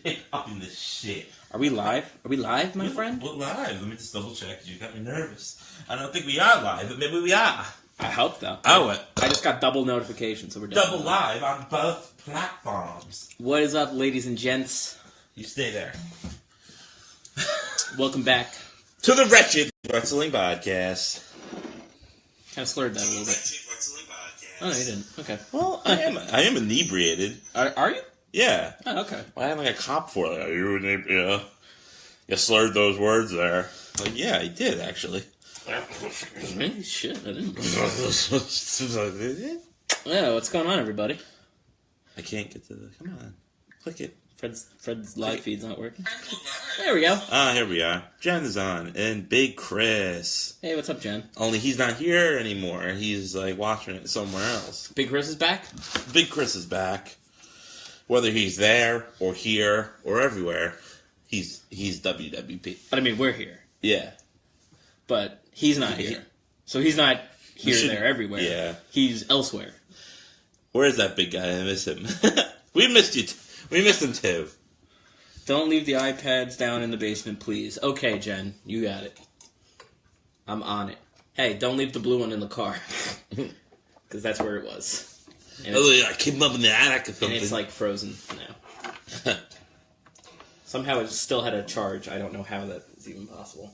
I'm in the shit. Are we live? Are we live, my friend? We're live. Let me just double check. You got me nervous. I don't think we are live, but maybe we are. I hope though. Oh, I just got double notifications, so we're double live on both platforms. What is up, ladies and gents? You stay there. Welcome back to the Wretched Wrestling Podcast. Kind of slurred that a little bit. Oh, no, you didn't. Okay. Well, I am inebriated. Are you? Yeah. Oh, okay. I had like a cop for it. Are you inebriated? You slurred those words there. Like, yeah, I did actually. Shit, I didn't. Yeah, what's going on, everybody? I can't get to the. Come on, click it. Fred's live feed's not working. There we go. Here we are. Jen is on, and Big Chris. Hey, what's up, Jen? Only he's not here anymore. He's like watching it somewhere else. Big Chris is back? Big Chris is back. Whether he's there or here or everywhere, he's WWP. But I mean, we're here. Yeah. But he's not here. So he's not here, there, everywhere. Yeah. He's elsewhere. Where's that big guy? I miss him. We missed you. We missed him too. Don't leave the iPads down in the basement, please. Okay, Jen. You got it. I'm on it. Hey, don't leave the blue one in the car. Because that's where it was. I came up in the attic or something. And it's like frozen now. Somehow it still had a charge. I don't know how that is even possible.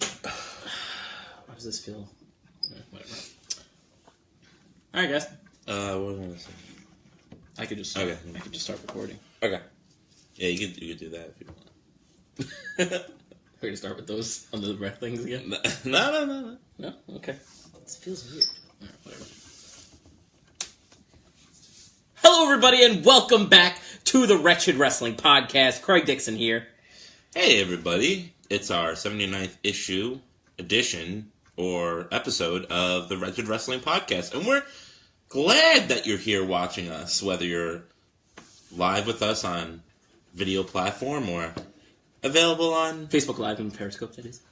How does this feel? Whatever. Alright, guys. What was I going to say? I could just start recording. Okay. Yeah, you could do that if you want. We're going to start with those on the red things again? No. No? Okay. This feels weird. Alright, whatever. Hello, everybody, and welcome back to the Wretched Wrestling Podcast. Craig Dixon here. Hey, everybody. It's our 79th edition, or episode of the Wretched Wrestling Podcast. And we're glad that you're here watching us, whether you're live with us on video platform or available on Facebook Live and Periscope, that is.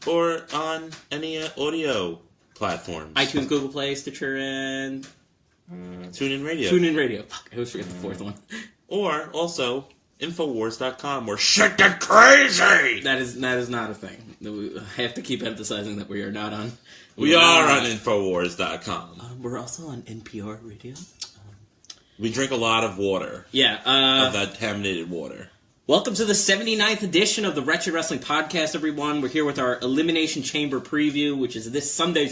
Or on any audio platforms. iTunes, Google Play, Stitcher, and TuneIn Radio. TuneIn Radio. Fuck, I always forget the fourth one. Or also Infowars.com, where shit get crazy! That is not a thing. I have to keep emphasizing that we are not on. We are on Infowars.com. We're also on NPR Radio. We drink a lot of water. Yeah. Of that contaminated water. Welcome to the 79th edition of the Wretched Wrestling Podcast, everyone. We're here with our Elimination Chamber preview, which is this Sunday.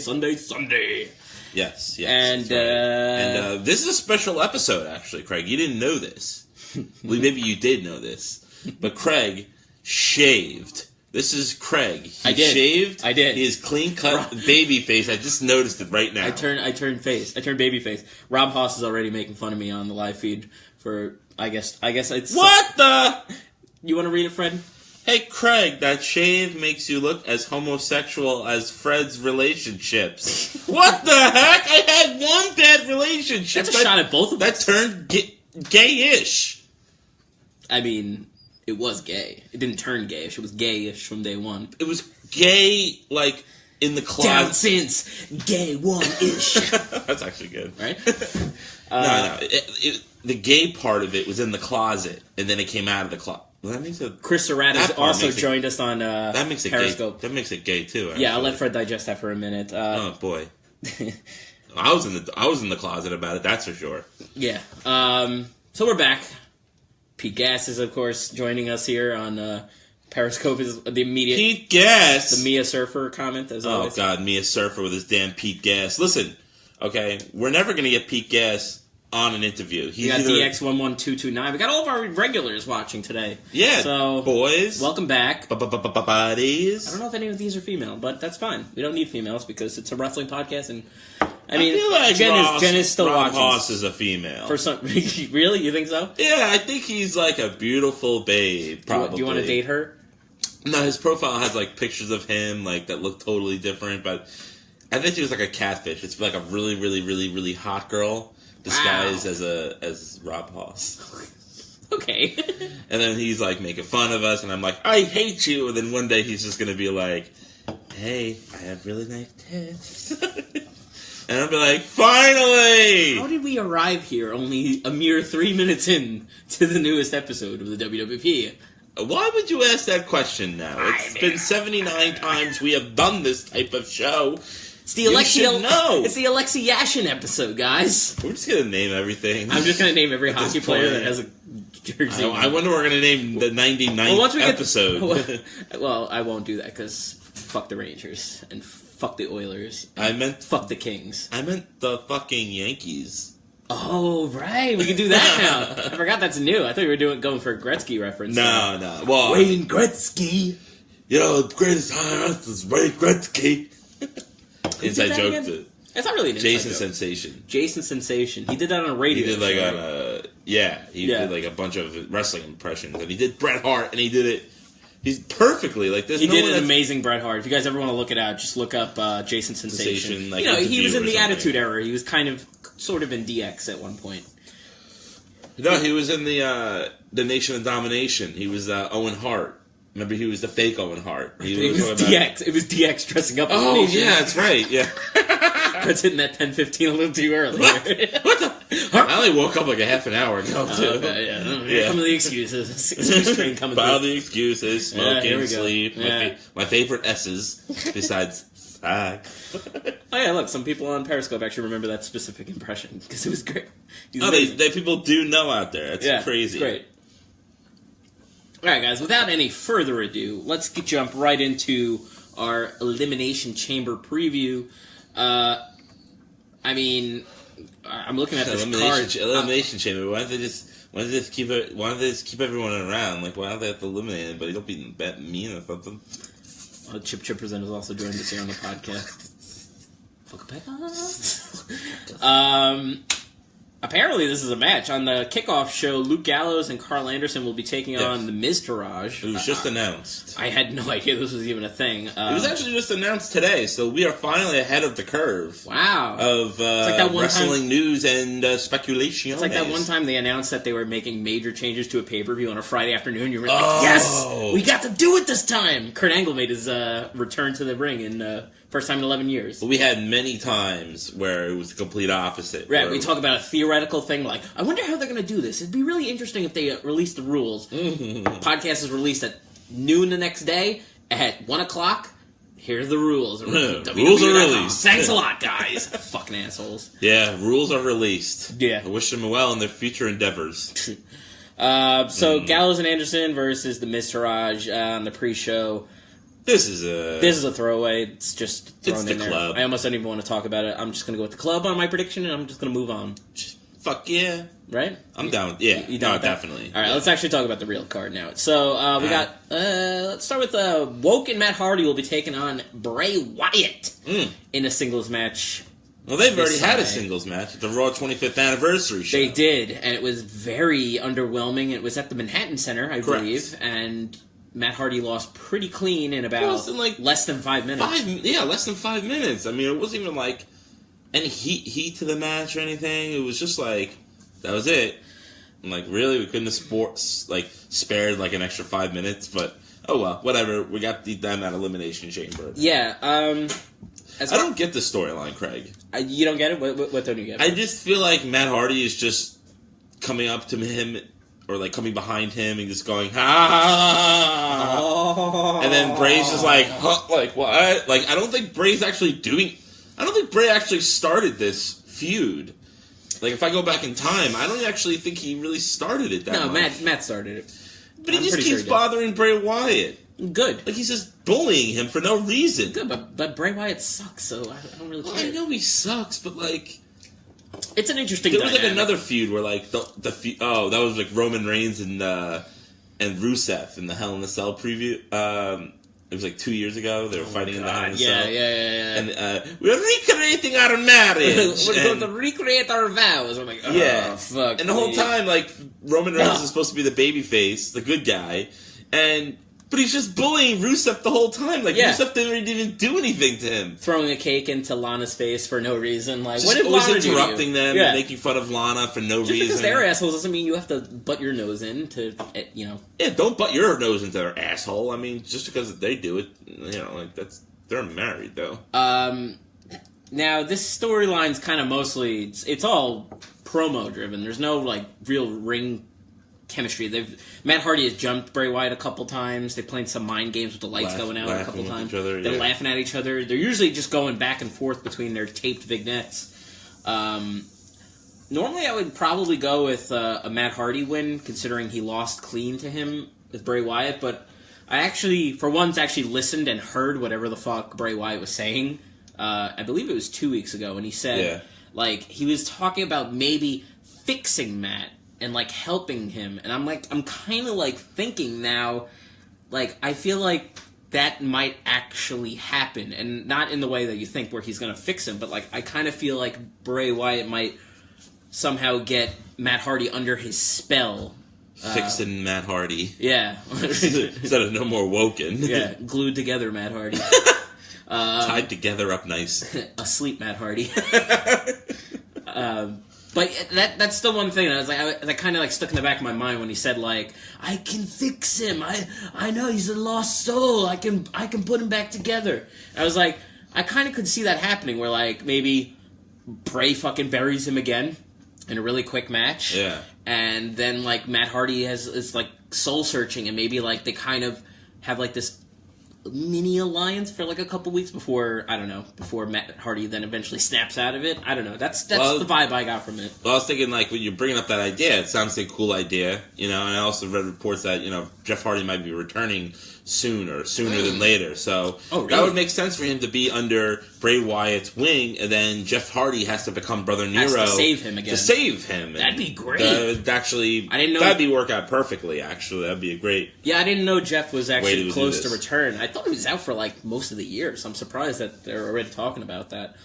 Yes. And this is a special episode, actually, Craig. You didn't know this. Well, maybe you did know this. But Craig shaved. This is Craig. I did. Shaved. I did. He is clean-cut baby face. I just noticed it right now. I turned baby face. Rob Haas is already making fun of me on the live feed for, I guess it's... What the... You want to read it, Fred? Hey, Craig, that shave makes you look as homosexual as Fred's relationships. What the heck? I had one bad relationship. That's a shot at both of us. That turned gay-ish. I mean, it was gay. It didn't turn gayish. It was gayish from day one. It was gay, like, in the closet. Down since gay one-ish. That's actually good. Right? No. The gay part of it was in the closet, and then it came out of the closet. Well, that makes it... Chris Surratt has also joined us on that makes it Periscope. Gay. That makes it gay, too, actually. Yeah, I'll let Fred digest that for a minute. Oh, boy. I was in the closet about it, that's for sure. Yeah. So we're back. Pete Gass is, of course, joining us here on Periscope. Is the immediate Pete Gass, the Mia Surfer comment, as always. Oh God, Mia Surfer with his damn Pete Gass. Listen, okay, we're never gonna get Pete Gass on an interview. We got DX11229. We got all of our regulars watching today. Yeah, so boys, welcome back, buddies. I don't know if any of these are female, but that's fine. We don't need females because it's a wrestling podcast, and I feel like Jen is still Rob watching. Haas is a female. For some, really, you think so? Yeah, I think he's like a beautiful babe. Probably. Do you want to date her? No, his profile has like pictures of him like that look totally different, but I think she was like a catfish. It's like a really, really, really, really hot girl disguised as Rob Haas. Okay. And then he's like making fun of us, and I'm like, I hate you. And then one day he's just gonna be like, hey, I have really nice tits. And I'll be like, finally! How did we arrive here only a mere 3 minutes in to the newest episode of the WWE? Why would you ask that question now? It's been 79 times we have done this type of show. It's the Alexa. know. It's the Alexa Yashin episode, guys. We're just gonna name everything. I'm just gonna name every hockey player that has a jersey. I wonder we're gonna name the 99th episode. Well, I won't do that because fuck the Rangers and fuck the Oilers. Fuck the Kings. I meant the fucking Yankees. Oh, right. We can do that now. I forgot that's new. I thought you were going for a Gretzky reference. No. Well, Wayne Gretzky. The greatest on earth is Wayne Gretzky. Inside joke to... That's not really an Jason inside joke. Sensation. Jason Sensation. He did that on a radio show. He did He did like a bunch of wrestling impressions. And he did Bret Hart, and he did it... He's perfectly like this. He did an amazing Bret Hart. If you guys ever want to look it out, just look up Jason Sensation. Like he was in the Attitude Era. He was sort of in DX at one point. No, he was in the Nation of Domination. He was Owen Hart. Remember, he was the fake Owen Hart. It was DX. It was DX dressing up as the Nation. Yeah, that's right. Yeah. Brett's hitting that 10:15 a little too early. What the? I only woke up like a half an hour ago, too. Here come the excuses. Excuse train coming through. All the excuses. Smoking, sleep. Yeah. My favorite S's, besides sex. Oh, yeah, look. Some people on Periscope actually remember that specific impression, because it was great. People do know out there. It's crazy. It's great. Alright, guys, without any further ado, let's jump right into our Elimination Chamber preview. I'm looking at this card. Elimination Chamber. Why don't they just keep everyone around? Like, why don't they have to eliminate anybody? Don't be mean or something. Chip Presenters also joined us here on the podcast. Apparently, this is a match. On the kickoff show, Luke Gallows and Carl Anderson will be taking on the Miztourage. It was just announced. I had no idea this was even a thing. It was actually just announced today, so we are finally ahead of the curve. Wow. Of wrestling news and speculation. It's like that one time they announced that they were making major changes to a pay-per-view on a Friday afternoon. You were like, yes! We got to do it this time! Kurt Angle made his return to the ring in... First time in 11 years. Well, we had many times where it was the complete opposite. Right, we talk about a theoretical thing like, I wonder how they're going to do this. It'd be really interesting if they release the rules. Podcast is released at noon the next day. At 1 o'clock, here's the rules. Rules are released. Thanks a lot, guys. Fucking assholes. Yeah, rules are released. Yeah. I wish them well in their future endeavors. Gallows and Anderson versus the Miztourage on the pre-show. This is a throwaway. It's just thrown in there. Club. I almost don't even want to talk about it. I'm just going to go with the club on my prediction, and I'm just going to move on. Fuck yeah. Right? I'm down with You down with definitely. All right, let's actually talk about the real card now. So, we got... let's start with Woken Matt Hardy will be taking on Bray Wyatt in a singles match. Well, they've already had a singles match at the Raw 25th anniversary show. They did, and it was very underwhelming. It was at the Manhattan Center, I believe, and... Matt Hardy lost pretty clean in about less than 5 minutes. Less than 5 minutes. I mean, it wasn't even like any heat to the match or anything. It was just like, that was it. I'm like, really? We couldn't have spared like an extra 5 minutes? But, oh well, whatever. We got them at Elimination Chamber. Yeah, I don't get the storyline, Craig. You don't get it? What don't you get? I just feel like Matt Hardy is just coming up to him... Or, like, coming behind him and just going, ha! And then Bray's just like, huh? Like, what? Like, I don't think Bray's actually I don't think Bray actually started this feud. Like, if I go back in time, I don't actually think he really started it that much. No, Matt started it. But he just keeps bothering Bray Wyatt. Good. Like, he's just bullying him for no reason. Good, but Bray Wyatt sucks, so I don't really care. I know he sucks, but, like... It's an interesting dynamic. There was like another feud where like the feud, that was like Roman Reigns and Rusev in the Hell in a Cell preview. It was like 2 years ago. They were fighting in the Hell in a Cell. Yeah. And we're recreating our marriage. We're going to recreate our vows. I'm like, fuck. And the whole time, like Roman Reigns is supposed to be the baby face, the good guy, but he's just bullying Rusev the whole time. Like, Rusev didn't even do anything to him. Throwing a cake into Lana's face for no reason. Like, just what did Lana do? Interrupting them and making fun of Lana for no reason. Just because they're assholes doesn't mean you have to butt your nose in to, Yeah, don't butt your nose into their asshole. I mean, just because they do it, like, they're married, though. Now, this storyline's kind of mostly... It's all promo-driven. There's no, like, real ring chemistry. Matt Hardy has jumped Bray Wyatt a couple times. They played some mind games with the lights going out a couple times. They're laughing at each other. They're usually just going back and forth between their taped vignettes. Normally, I would probably go with a Matt Hardy win, considering he lost clean to him with Bray Wyatt, but I actually, for once, listened and heard whatever the fuck Bray Wyatt was saying. I believe it was 2 weeks ago, and he said, he was talking about maybe fixing Matt and, like, helping him, and I'm kind of, like, thinking now, like, I feel like that might actually happen, and not in the way that you think where he's going to fix him, but, like, I kind of feel like Bray Wyatt might somehow get Matt Hardy under his spell. Fixing Matt Hardy. Yeah. Instead of no more Woken. Yeah, glued together Matt Hardy. Tied together up nice. Asleep Matt Hardy. But that's the one thing. I was like, that kind of like stuck in the back of my mind when he said, like, I can fix him. I know he's a lost soul. I can put him back together. I was like, I kind of could see that happening where, like, maybe Bray fucking buries him again in a really quick match. Yeah. And then, like, Matt Hardy is like, soul-searching, and maybe, like, they kind of have, like, this mini alliance for, like, a couple weeks before, I don't know, before Matt Hardy then eventually snaps out of it. I don't know. That's the vibe I got from it. Well, I was thinking, like, when you're bringing up that idea, it sounds like a cool idea, you know, and I also read reports that, you know, Jeff Hardy might be returning sooner than later. So that would make sense for him to be under Bray Wyatt's wing, and then Jeff Hardy has to become Brother Nero to save him again. That'd be great. I didn't know that'd work out perfectly. Actually, that'd be a great. Yeah, I didn't know Jeff was actually close to return. I thought he was out for like most of the year, so I'm surprised that they're already talking about that.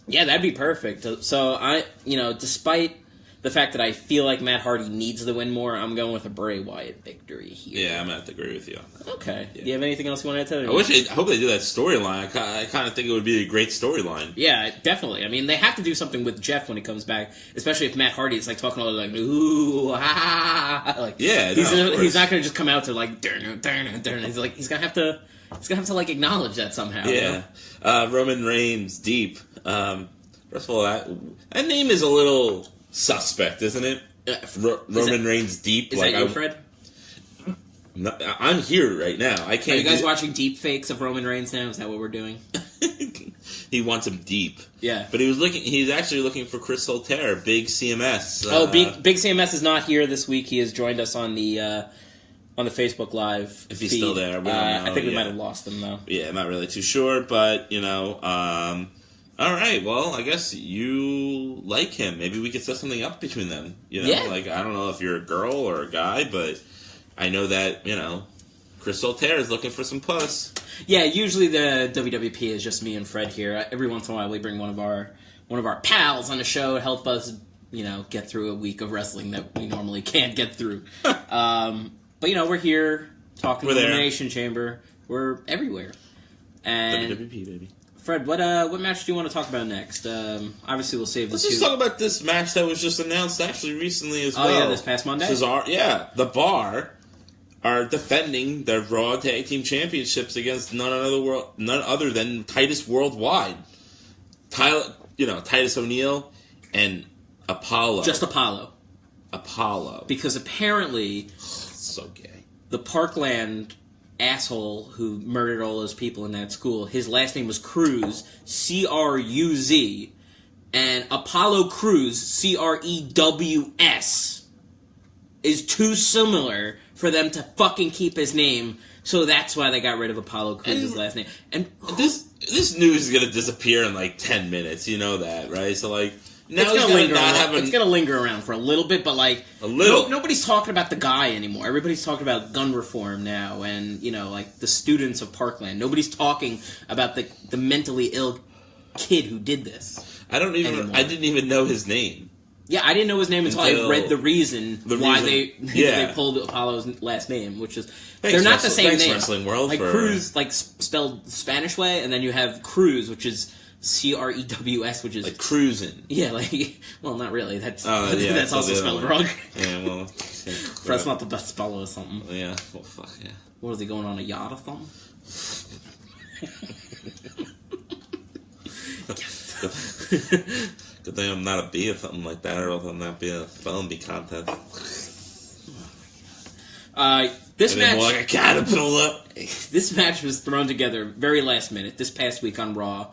Yeah, that'd be perfect. So despite the fact that I feel like Matt Hardy needs the win more, I'm going with a Bray Wyatt victory here. Yeah, I'm going to have to agree with you. Okay. Yeah. Do you have anything else you want to tell me? I hope they do that storyline. I kind of think it would be a great storyline. Yeah, definitely. I mean, they have to do something with Jeff when he comes back, especially if Matt Hardy is like talking all like, ooh, ah, like, yeah, he's not going to just come out to like, durn. He's like, he's going to have to like acknowledge that somehow. Yeah. You know? Roman Reigns, Deep. First of all, that name is a little suspect, isn't it? Roman Reigns Deep. Is that you, Fred? No, I'm here right now. I can't. Are you guys watching deep fakes of Roman Reigns now? Is that what we're doing? He wants him deep. Yeah. But he's actually looking for Chris Solterre, Big CMS. Big CMS is not here this week. He has joined us on the Facebook Live. If he's feed. Still there, we don't know. I think we might have lost him though. Yeah, I'm not really too sure, but all right, well, I guess you like him. Maybe we could set something up between them. You know, like, I don't know if you're a girl or a guy, but I know that, Chris Solterre is looking for some puss. Yeah, usually the WWP is just me and Fred here. Every once in a while we bring one of our pals on the show to help us, get through a week of wrestling that we normally can't get through. But, we're here talking Elimination Chamber. We're everywhere. And WWP, baby. Fred, what match do you want to talk about next? Obviously, we'll save this. Let's just talk about this match that was just announced actually recently as well. Oh, yeah, this past Monday? The Bar are defending their Raw Tag Team Championships against none other than Titus Worldwide. Titus O'Neil and Apollo. Just Apollo. Apollo. Because apparently... so gay. The Parkland asshole who murdered all those people in that school, his last name was Cruz, C-R-U-Z, and Apollo Cruz, C-R-E-W-S, is too similar for them to fucking keep his name, so that's why they got rid of Apollo Cruz's last name. And this news is going to disappear in like 10 minutes, you know that, right? So like... Now it's gonna linger around for a little bit, but like nobody's talking about the guy anymore. Everybody's talking about gun reform now, and like the students of Parkland. Nobody's talking about the mentally ill kid who did this. I didn't even know his name. Yeah, I didn't know his name until I read the reason why they pulled Apollo's last name, which is they're not the same name. Wrestling World, like Cruz, like spelled the Spanish way, and then you have Cruz, which is C-R-E-W-S, which is... like cruising. Yeah, well, not really. That's also spelled wrong. Yeah, well... That's not the best spell or something. Yeah, well, fuck, yeah. What, is he going on a yacht or something? Good thing I'm not a B or something like that, or else I'm not be a spelling bee contest. This match, more like a caterpillar. This match was thrown together very last minute this past week on Raw.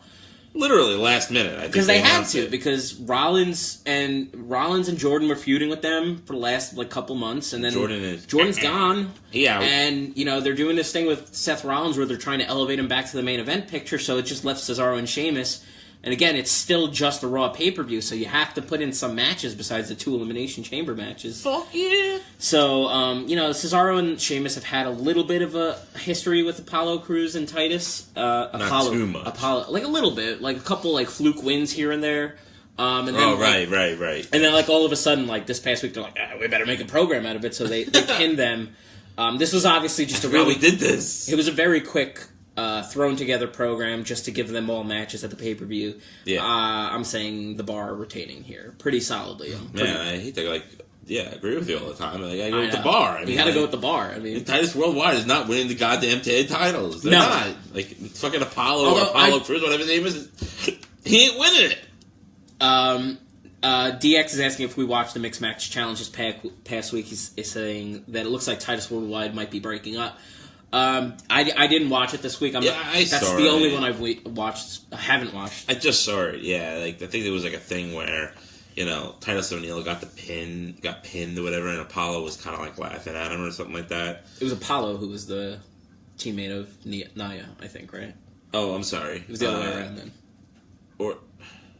Literally last minute, I think. Because they had to, because Rollins and Jordan were feuding with them for the last couple months, and then Jordan's gone. Yeah, and they're doing this thing with Seth Rollins where they're trying to elevate him back to the main event picture, so it just left Cesaro and Sheamus. And again, it's still just a Raw pay-per-view, so you have to put in some matches besides the 2 Elimination Chamber matches. Fuck yeah! So, Cesaro and Sheamus have had a little bit of a history with Apollo Crews and Titus. Not too much. Apollo, a little bit. A couple, fluke wins here and there. And then, right. And then, all of a sudden, this past week, they're like, we better make a program out of it, so they pinned them. This was obviously just we did this. It was a very quick... thrown together program just to give them all matches at the pay-per-view. Yeah. I'm saying the Bar retaining here pretty solidly. I hate to agree with you all the time. I go with the Bar. You got to go with the Bar. Titus Worldwide is not winning the goddamn tag titles. They're not. Fucking Apollo or Apollo Crews, whatever his name is, he ain't winning it. DX is asking if we watched the Mixed Match Challenge this past week. He's saying that it looks like Titus Worldwide might be breaking up. I didn't watch it this week. That's the only one I've watched. I haven't watched. I just saw it. Yeah, I think there was a thing where Titus O'Neil got pinned or whatever, and Apollo was kind of laughing at him or something like that. It was Apollo who was the teammate of Nia, I think, right? Oh, I'm sorry. It was the other way around then.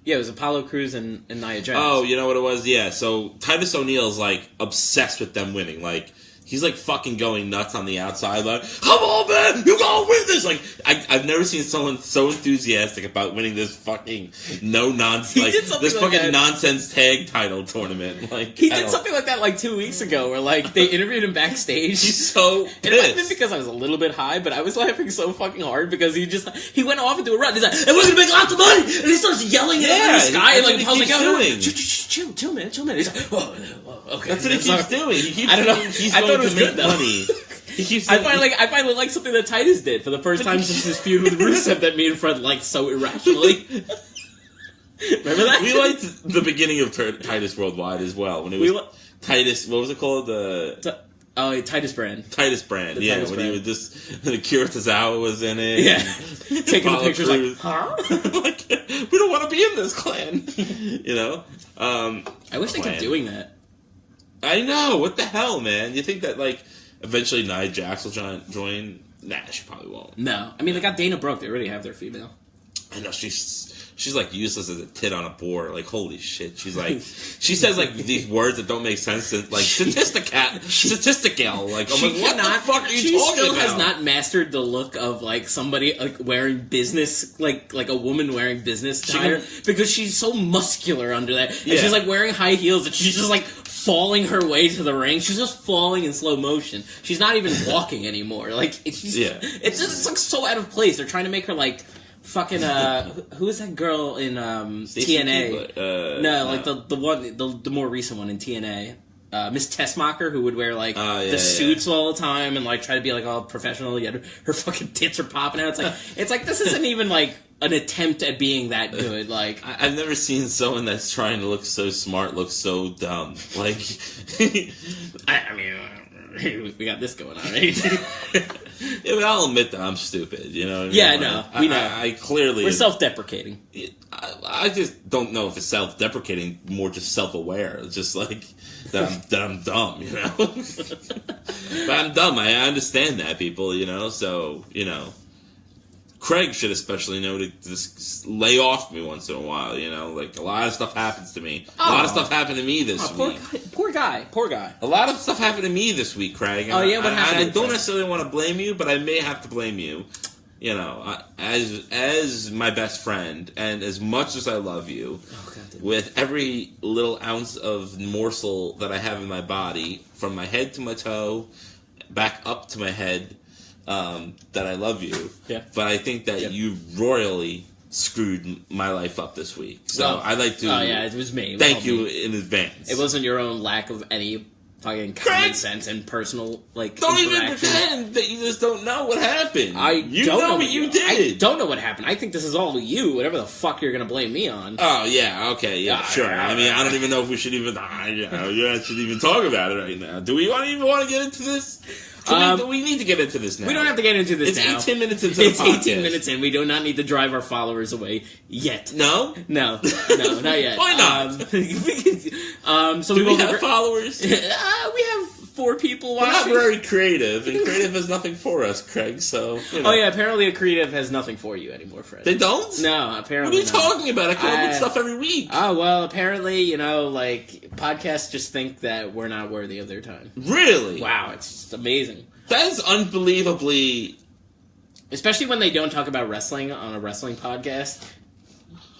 Yeah, it was Apollo Crews and Nia Jax. Oh, you know what it was? Yeah, so Titus O'Neil's obsessed with them winning. He's fucking going nuts on the outside, come on, man, you gotta win this! I've never seen someone so enthusiastic about winning this fucking this fucking nonsense tag title tournament. He did something like that 2 weeks ago, where they interviewed him backstage. He's so pissed. It might have been because I was a little bit high, but I was laughing so fucking hard because he went off into a run. He's like, and we're gonna make lots of money! And he starts yelling at the sky, and Paul's doing. Chill, man. He's like, whoa, okay. That's what he keeps doing. I don't know. I thought it was good, though. Money. I finally like something that Titus did for the first time since his feud with Rusev that me and Fred liked so irrationally. Remember that? We liked the beginning of Titus Worldwide as well. When it was Titus, what was it called? Titus Brand. Titus Brand, yeah. Titus Brand. He would Akira Tozawa was in it. Yeah. Taking the pictures huh? We don't want to be in this clan. I wish they kept doing that. I know. What the hell, man? You think that, eventually Nia Jax will join? Nah, she probably won't. No. They got Dana Brooke. They already have their female. I know. She's useless as a tit on a board. Holy shit. She's she says, these words that don't make sense. And, statistical. I'm what the fuck are you talking about? She still has not mastered the look of, somebody, wearing business, a woman wearing business attire. Because she's so muscular under that. And she's, wearing high heels and she's just, falling her way to the ring. She's just falling in slow motion. She's not even walking anymore. It's just so out of place. They're trying to make her fucking who is that girl in TNA? The more recent one in TNA. Miss Tessmacher, who would wear the suits all the time and try to be all professional, yet her fucking tits are popping out. It's like this isn't even an attempt at being that good. I've never seen someone that's trying to look so smart look so dumb. We got this going on, right? Yeah, but I'll admit that I'm stupid. You know what I mean? Yeah, no, we know. I clearly... We're self-deprecating. I just don't know if it's self-deprecating, more just self-aware. It's just that I'm dumb, But I'm dumb. I understand that, people, So, Craig should especially know to just lay off me once in a while, a lot of stuff happens to me. A lot of stuff happened to me this week. Poor guy. A lot of stuff happened to me this week, Craig. What happened? I don't necessarily want to blame you, but I may have to blame you. As my best friend, and as much as I love you, with every little ounce of morsel that I have in my body, from my head to my toe, back up to my head, that I love you. Yeah. But I think that you royally screwed my life up this week. So I'd like to... Oh, yeah, it was me. Thank you in advance. It wasn't your own lack of any fucking common sense and personal, like, don't even interaction. pretend that you just don't know what happened. You don't know what you did. I don't know what happened. I think this is all you, whatever the fuck you're gonna blame me on. Oh, yeah, okay, yeah, sure. I mean, I don't even know if we should even, should even talk about it right now. Do we even want to get into this? We need to get into this now. We don't have to get into this now. It's 18 minutes into the podcast. It's 18 minutes in. We do not need to drive our followers away yet. No? No, not yet. Why not? So do we have followers? We have 4 people We're watching. not very creative, and creative has nothing for us, Craig, so... Oh, yeah, apparently a creative has nothing for you anymore, Fred. They don't? No, apparently What are you talking about? I come up with stuff every week. Oh, well, apparently, podcasts just think that we're not worthy of their time. Really? Wow, it's just amazing. That is unbelievably... Especially when they don't talk about wrestling on a wrestling podcast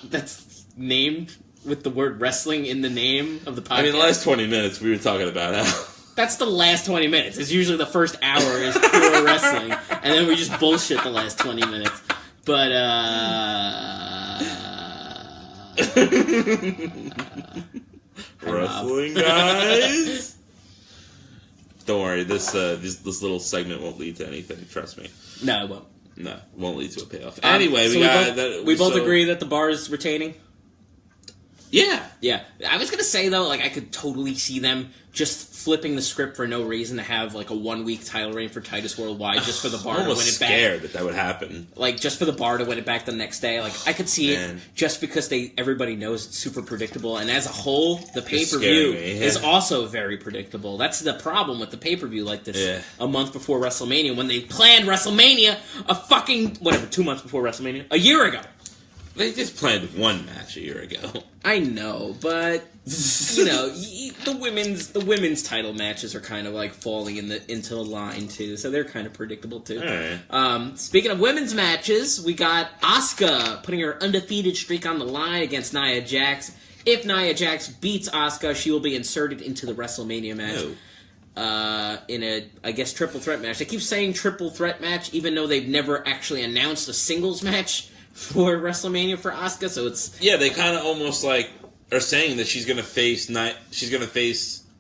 that's named with the word wrestling in the name of the podcast. I mean, the last 20 minutes we were talking about how... That's the last 20 minutes. It's usually the first hour is pure wrestling, and then we just bullshit the last 20 minutes. But, wrestling, guys? Don't worry, this little segment won't lead to anything, trust me. No, it won't. No, it won't lead to a payoff. Anyway, so we both agree that the bar is retaining? Yeah. Yeah. I was going to say, though, I could totally see them just flipping the script for no reason to have, a 1-week title reign for Titus Worldwide just for the bar to win it back. I'm almost scared that would happen. Just for the bar to win it back the next day. I could see it just because everybody knows it's super predictable. And as a whole, the pay-per-view is also very predictable. That's the problem with the pay-per-view like this a month before WrestleMania when they planned WrestleMania 2 months before WrestleMania, a year ago. They just planned one match a year ago. I know, but the women's title matches are kind of falling into line too, so they're kind of predictable too. All right. Speaking of women's matches, we got Asuka putting her undefeated streak on the line against Nia Jax. If Nia Jax beats Asuka, she will be inserted into the WrestleMania match. In a, I guess, triple threat match. They keep saying triple threat match, even though they've never actually announced a singles match for WrestleMania for Asuka, so it's... Yeah, they kind of almost, are saying that she's going to face...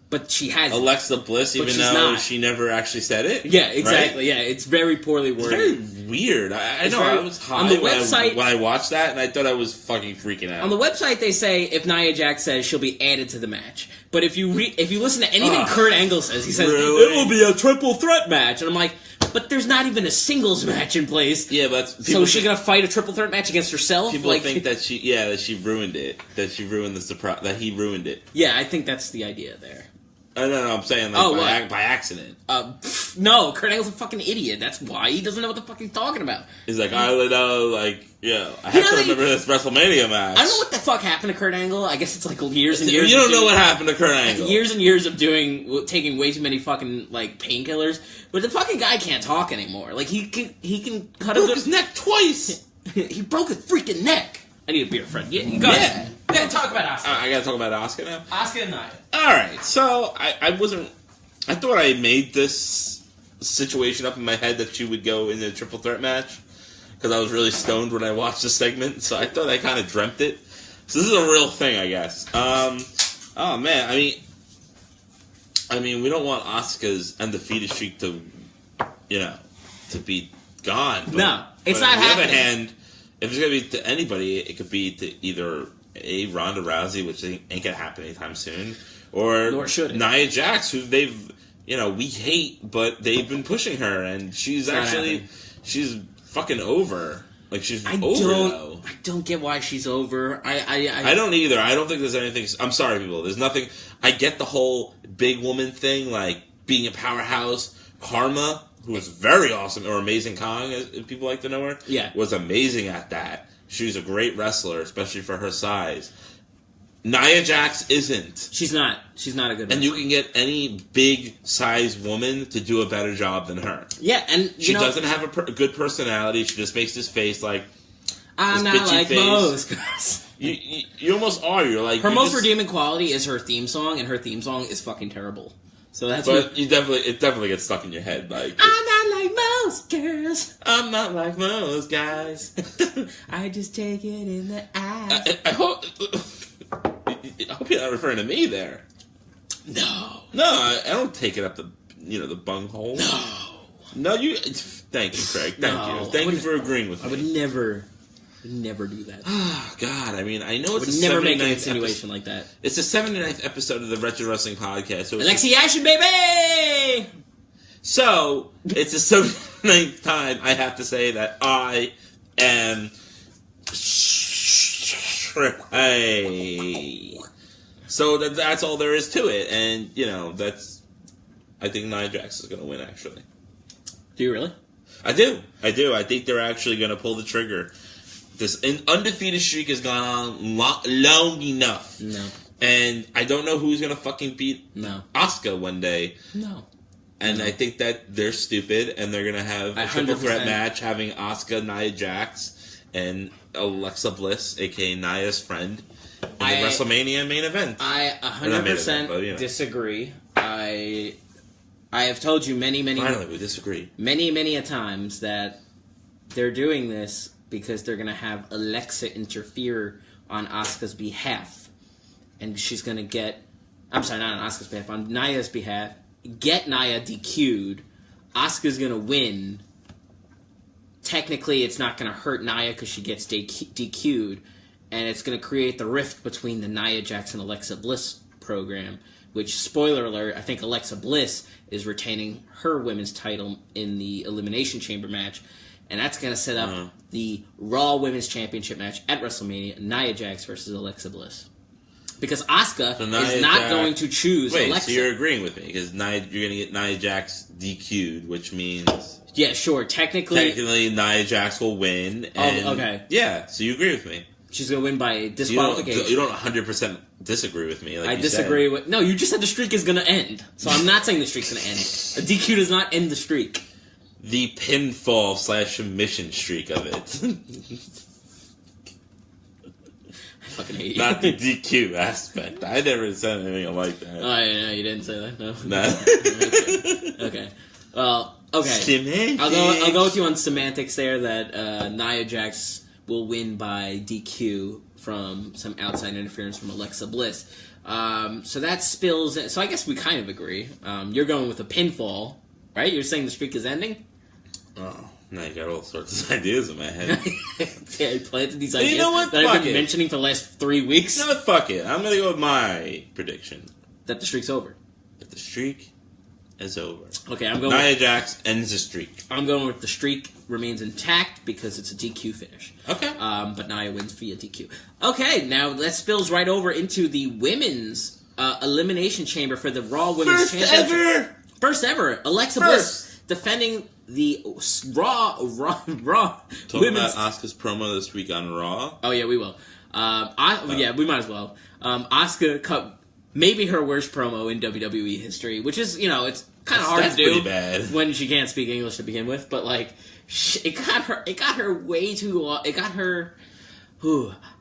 But she has... Alexa Bliss, even though she never actually said it? Yeah, exactly, right? Yeah, it's very poorly worded. It's very weird. I know, I was high on the website, when I watched that, and I thought I was fucking freaking out. On the website, they say if Nia Jax says she'll be added to the match. But if you listen to anything Kurt Angle says, he says, really? It will be a triple threat match. And I'm like... But there's not even a singles match in place. Yeah, but so is she gonna fight a triple threat match against herself? People think that she ruined it. That she ruined the surprise. That he ruined it. Yeah, I think that's the idea there. No, I'm saying by accident. No, Kurt Angle's a fucking idiot. That's why he doesn't know what the fuck he's talking about. He's like, I have to remember this WrestleMania match. I don't know what the fuck happened to Kurt Angle. I guess it's years and years. You don't know what happened to Kurt Angle. Years and years of taking way too many fucking painkillers, but the fucking guy can't talk anymore. He can cut his neck twice. He broke his freaking neck. I need a beer, friend. Yeah, go ahead. We gotta talk about Asuka. I gotta talk about Asuka now? Asuka and Nia. Alright, so I thought I made this situation up in my head that she would go in a triple threat match, because I was really stoned when I watched the segment, so I thought I kind of dreamt it. So this is a real thing, I guess. Oh man, I mean, we don't want Asuka's undefeated streak to be gone. No, it's not happening. On the other hand, if it's going to be to anybody, it could be to either Ronda Rousey, which ain't going to happen anytime soon, or Nia Jax, who we hate, but they've been pushing her, and she's fucking over. She's over, though. I don't get why she's over. I don't either. I don't think there's anything... I'm sorry, people. There's nothing... I get the whole big woman thing, being a powerhouse. Karma, who was very awesome, or Amazing Kong, as people like to know her, was amazing at that. She's a great wrestler, especially for her size. Nia Jax isn't. She's not a good wrestler. And you can get any big-sized woman to do a better job than her. Yeah, and she doesn't have a good personality. She just makes this face I'm not like most girls. You almost are. You're her most redeeming quality is her theme song, and her theme song is fucking terrible. So that's. But it definitely gets stuck in your head. I'm not like most girls. I'm not like most guys. I just take it in the eyes. I hope you're not referring to me there. No. No, I don't take it up the bunghole. No, you. Thank you, Craig. Thank you for agreeing with me. I would never do that. Oh, God. I mean, I know it's I would never make an insinuation like that. It's the 79th episode of the Wretched Wrestling Podcast. So Alexi Ashen, baby! So, it's the 79th time I have to say that I am... So that's all there is to it. And, I think Nia Jax is going to win, actually. Do you really? I do. I think they're actually going to pull the trigger. This undefeated streak has gone on long enough. No. And I don't know who's going to fucking beat Asuka one day. No. And I think that they're stupid, and they're going to have a triple threat match having Asuka, Nia Jax, and Alexa Bliss, a.k.a. Nia's friend, in the WrestleMania main event. I 100% disagree. I have told you many Finally, we disagree. Many a times that they're doing this because they're going to have Alexa interfere on Asuka's behalf. And she's going to get... I'm sorry, not on Asuka's behalf. On Nia's behalf. Get Nia DQ'd. Asuka's going to win. Technically, it's not going to hurt Nia because she gets DQ'd. And it's going to create the rift between the Nia Jax and Alexa Bliss program. Which, spoiler alert, I think Alexa Bliss is retaining her women's title in the Elimination Chamber match. And that's going to set up the Raw Women's Championship match at WrestleMania, Nia Jax versus Alexa Bliss. Because Asuka is not going to choose Alexa. So you're agreeing with me, because you're going to get Nia Jax DQ'd, which means... Yeah, sure, technically Nia Jax will win. And, okay. Yeah, so you agree with me. She's going to win by disqualification. You don't 100% disagree with me. I disagree with... No, you just said the streak is going to end. So I'm not saying the streak's going to end. A DQ does not end the streak. The pinfall/submission streak of it. I fucking hate you. Not the DQ aspect. I never said anything like that. Oh, yeah, you didn't say that? No? Okay. Well, okay. Semantics. I'll go with you on semantics there that Nia Jax will win by DQ from some outside interference from Alexa Bliss. So that spills... So I guess we kind of agree. You're going with a pinfall, right? You're saying the streak is ending? Oh, now you got all sorts of ideas in my head. Yeah, I planted these ideas that I've been mentioning for the last 3 weeks. No, fuck it. I'm going to go with my prediction. That the streak's over. That the streak is over. Okay, I'm going Nia Jax ends the streak. I'm going with the streak remains intact because it's a DQ finish. Okay. But Nia wins via DQ. Okay, now that spills right over into the women's Elimination Chamber for the Raw Women's Championship. First ever! Alexa Bliss defending the Raw Talking women's... about Asuka's promo this week on Raw. Oh, yeah, we will. Yeah, we might as well. Asuka cut maybe her worst promo in WWE history, which is, it's kind of hard to do bad. when she can't speak English to begin with, but, it got her way too long. It got her...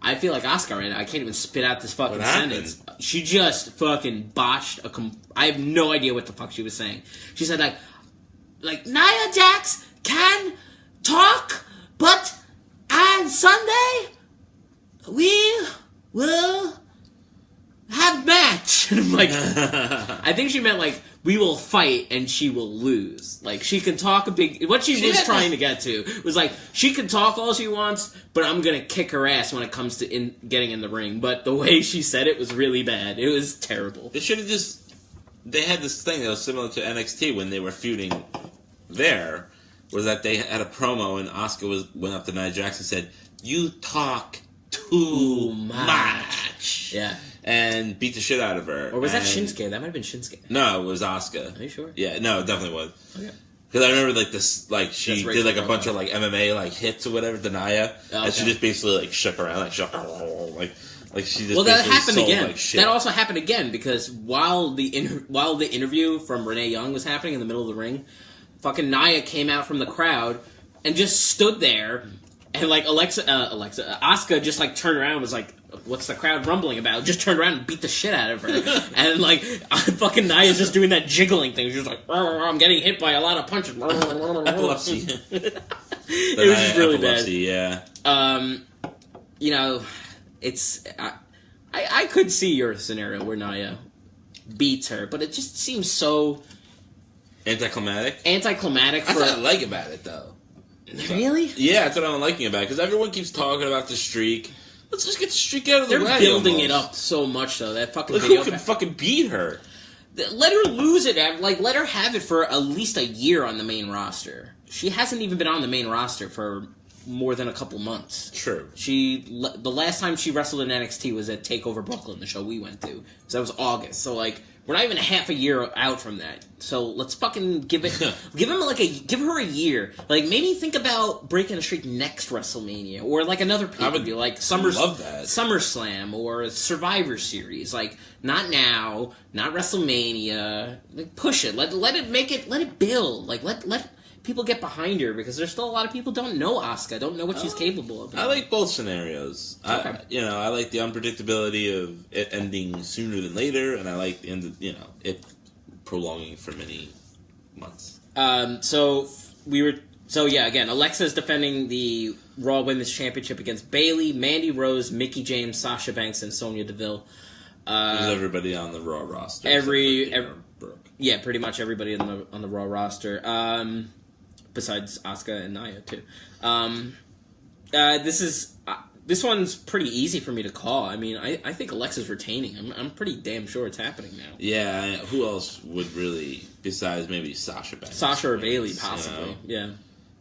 I feel like Asuka right now. I can't even spit out this fucking sentence. She just fucking botched I have no idea what the fuck she was saying. She said, Nia Jax can talk, but on Sunday, we will have match. And I'm like, I think she meant, we will fight and she will lose. She can talk a big... What she was trying to get to was, she can talk all she wants, but I'm going to kick her ass when it comes to getting in the ring. But the way she said it was really bad. It was terrible. They should have just... They had this thing that was similar to NXT when they were feuding there, was that they had a promo and Asuka went up to Nia Jax and said, "You talk too much." Yeah. And beat the shit out of her. Or was that Shinsuke? That might have been Shinsuke. No, it was Asuka. Are you sure? Yeah, no, it definitely was. Okay. Because I remember, she did, a bunch of, MMA, hits or whatever to Nia. Oh, okay. And she just basically, shook around, she just that happened again. That also happened again, because while the interview from Renee Young was happening in the middle of the ring, fucking Nia came out from the crowd and just stood there, and, Asuka just, turned around and was like, "What's the crowd rumbling about?" Just turned around and beat the shit out of her. And, fucking Nia's just doing that jiggling thing. She's just "I'm getting hit by a lot of punches." Epilepsy. It was just really bad. Yeah. It's... I could see your scenario where Nia beats her, but it just seems so Anticlimactic? Anticlimactic. That's what I like about it, though. Really? Yeah, that's what I'm liking about it, because everyone keeps talking about the streak. Let's just get the streak out of the way. They're building it up so much, though. That fucking Look video. Who can fucking beat her? Let her lose it. Let her have it for at least a year on the main roster. She hasn't even been on the main roster for more than a couple months. True. The last time she wrestled in NXT was at TakeOver Brooklyn, the show we went to. So that was August. So we're not even half a year out from that. So let's fucking give her a year. Maybe think about breaking a streak next WrestleMania or another pay-per-view, SummerSlam or Survivor Series. Not now, not WrestleMania. Push it. Let it build. Let people get behind her, because there's still a lot of people don't know Asuka, don't know what she's capable of. I like both scenarios. Okay. I like the unpredictability of it ending sooner than later, and I like the end of, it prolonging for many months. Again, Alexa is defending the Raw Women's Championship against Bayley, Mandy Rose, Mickie James, Sasha Banks, and Sonya Deville. Everybody on the Raw roster. Yeah, pretty much everybody on the Raw roster. Besides Asuka and Nia too. This one's pretty easy for me to call. I mean, I think Alexa's retaining. I'm pretty damn sure it's happening now. Yeah, who else would really, besides maybe Sasha Banks? Sasha or Bayley, possibly. Yeah.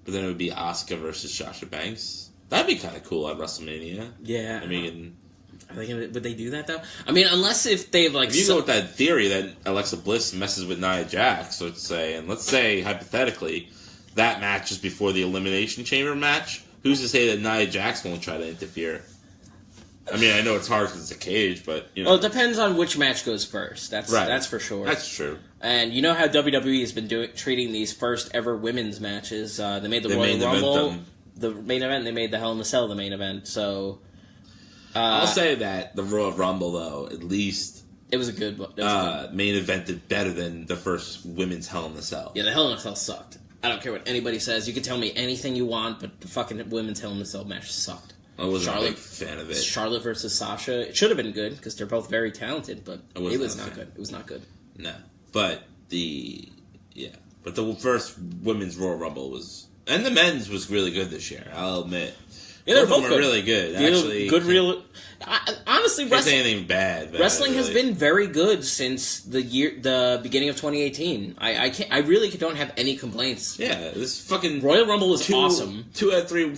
But then it would be Asuka versus Sasha Banks. That'd be kind of cool at WrestleMania. Yeah. I mean, would they do that though? I mean, unless if they have if you go with that theory that Alexa Bliss messes with Nia Jax, let's say hypothetically that match is before the Elimination Chamber match. Who's to say that Nia Jax won't try to interfere? I mean, I know it's hard because it's a cage, but well, it depends on which match goes first. That's for sure. That's true. And you know how WWE has been treating these first ever women's matches. They made the Royal Rumble the main event. They made the Hell in a Cell the main event. So. I'll say that the Royal Rumble, though, at least it was a good main evented better than the first women's Hell in a Cell. Yeah, the Hell in a Cell sucked. I don't care what anybody says. You can tell me anything you want, but the fucking women's Hell in a Cell match sucked. I wasn't a big fan of it. Charlotte versus Sasha. It should have been good because they're both very talented, but it was not good. It was not good. No, but the first women's Royal Rumble was, and the men's was really good this year. I'll admit. Yeah, they're both good. Really good. Actually, good. Honestly, wrestling. Anything bad. Wrestling has been very good since the beginning of 2018. I really don't have any complaints. Yeah, this fucking Royal Rumble was awesome. 2 out of 3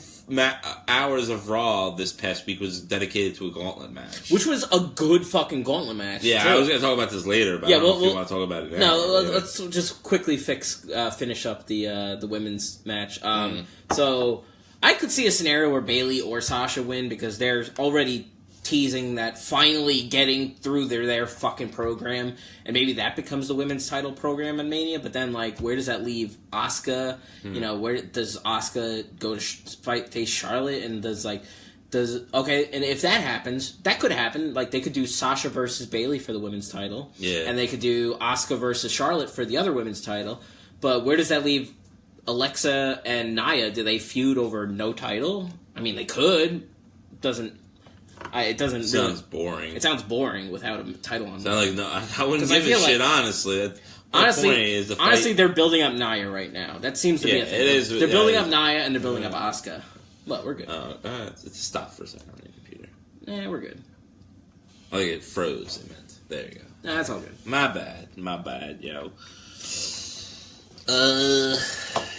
hours of Raw this past week was dedicated to a gauntlet match, which was a good fucking gauntlet match. Yeah, too. I was going to talk about this later, but I don't know if you want to talk about it now. No, let's just quickly finish up the women's match. So. I could see a scenario where Bayley or Sasha win because they're already teasing that finally getting through their fucking program, and maybe that becomes the women's title program in Mania. But then, where does that leave Asuka? Where does Asuka go to face Charlotte? And and if that happens, that could happen. They could do Sasha versus Bayley for the women's title, and they could do Asuka versus Charlotte for the other women's title. But where does that leave Alexa and Nia? Do they feud over no title? I mean, they could. It doesn't sounds boring. It sounds boring without a title on. I wouldn't give a shit. Honestly, honestly, they're building up Nia right now. That seems to be a thing. It is. They're building up Nia and they're building up Asuka. Look, we're good. Stop for a second on your computer. Yeah, we're good. It froze. It meant. There you go. Nah, that's all good. My bad, yo.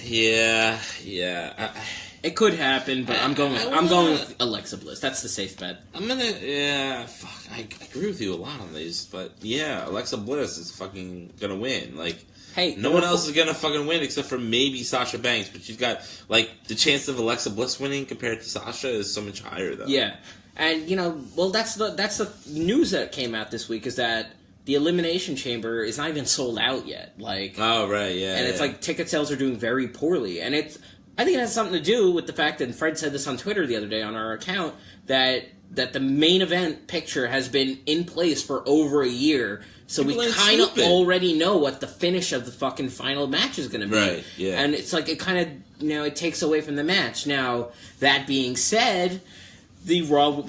Yeah. It could happen, but I'm going with Alexa Bliss. That's the safe bet. I agree with you a lot on these, but yeah, Alexa Bliss is fucking gonna win. Hey, no one else is gonna fucking win except for maybe Sasha Banks, but she's got the chance of Alexa Bliss winning compared to Sasha is so much higher though. Yeah, and that's the news that came out this week is that the Elimination Chamber is not even sold out yet. Oh right, yeah, and it's ticket sales are doing very poorly, and I think it has something to do with the fact that, and Fred said this on Twitter the other day on our account, that the main event picture has been in place for over a year, so we kind of already know what the finish of the fucking final match is going to be. Right, yeah. And it's it kind of, it takes away from the match. Now, that being said, we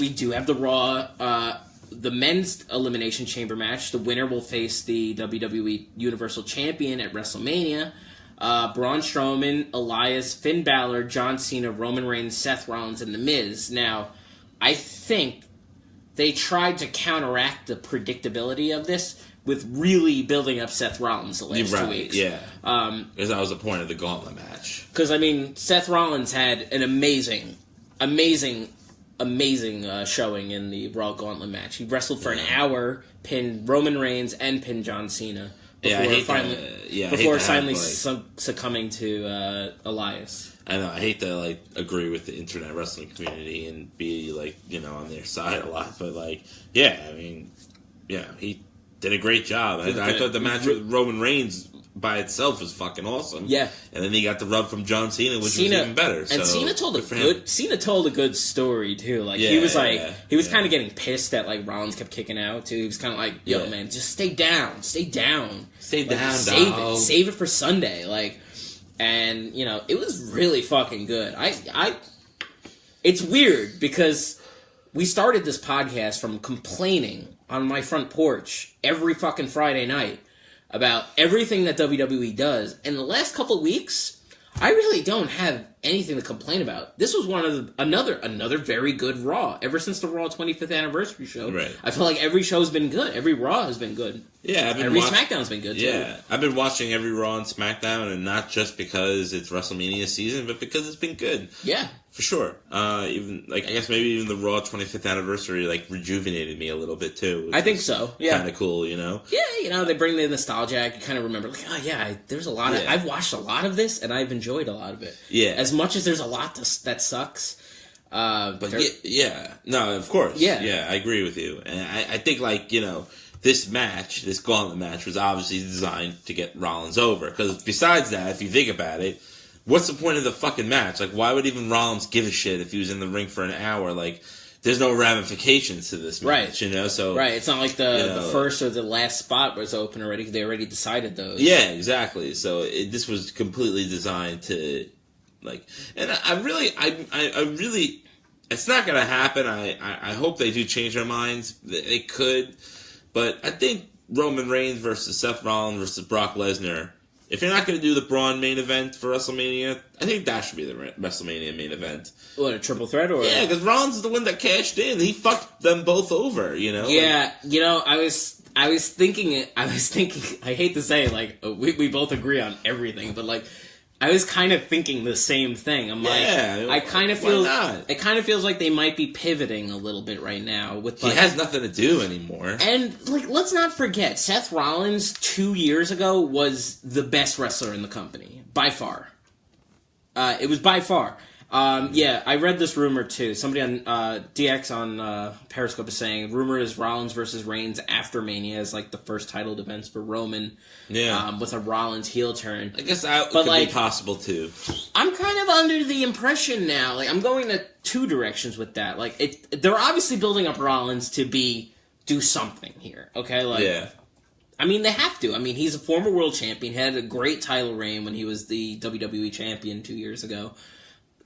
do have the Raw the men's Elimination Chamber match. The winner will face the WWE Universal Champion at WrestleMania. Braun Strowman, Elias, Finn Balor, John Cena, Roman Reigns, Seth Rollins, and The Miz. Now, I think they tried to counteract the predictability of this with really building up Seth Rollins the last 2 weeks. Yeah. Because that was the point of the gauntlet match. Because, I mean, Seth Rollins had an amazing showing in the Raw Gauntlet match. He wrestled for an hour, pinned Roman Reigns, and pinned John Cena. Before finally succumbing to Elias. I know. I hate to agree with the internet wrestling community and be on their side a lot, but he did a great job. I thought the match with Roman Reigns by itself was fucking awesome. Yeah, and then he got the rub from John Cena, which was even better. And Cena told a good story too. He was kind of getting pissed that Rollins kept kicking out too. He was kind of like, "Yo, man, just stay down, save it for Sunday." And it was really fucking good. It's weird because we started this podcast from complaining on my front porch every fucking Friday night about everything that WWE does. And the last couple of weeks, I really don't have anything to complain about. This was another very good Raw. Ever since the Raw 25th anniversary show, right. I feel like every show's been good. Every Raw has been good. Yeah, every SmackDown's been good too. Yeah, I've been watching every Raw and SmackDown, and not just because it's WrestleMania season, but because it's been good. Yeah, for sure. Even I guess maybe even the Raw 25th anniversary rejuvenated me a little bit too. I think so. Yeah, kind of cool, Yeah, they bring the nostalgia. You kind of remember there's a lot of. I've watched a lot of this, and I've enjoyed a lot of it. Yeah, as much as there's a lot that sucks. No, of course. Yeah, I agree with you, and I think this gauntlet match was obviously designed to get Rollins over. Because besides that, if you think about it, what's the point of the fucking match? Why would even Rollins give a shit if he was in the ring for an hour? There's no ramifications to this match, So right, it's not like the first or the last spot was open already. They already decided those. Yeah, exactly. So this was completely designed to, and I really, it's not going to happen. I hope they do change their minds. They could. But I think Roman Reigns versus Seth Rollins versus Brock Lesnar, if you're not going to do the Braun main event for WrestleMania, I think that should be the WrestleMania main event. What, a triple threat? Or yeah, because Rollins is the one that cashed in. He fucked them both over, Yeah, I was thinking, I hate to say, we both agree on everything, but, I was kind of thinking the same thing. I'm I kind of feel it kind of feels like they might be pivoting a little bit right now with he has nothing to do anymore. And let's not forget, Seth Rollins 2 years ago was the best wrestler in the company by far. It was by far. I read this rumor too. Somebody on DX on Periscope is saying rumor is Rollins versus Reigns after Mania is the first title defense for Roman. Yeah, with a Rollins heel turn. I guess that could be possible too. I'm kind of under the impression now. I'm going to two directions with that. They're obviously building up Rollins to do something here. Okay, yeah. I mean, they have to. I mean, he's a former world champion. He had a great title reign when he was the WWE champion 2 years ago.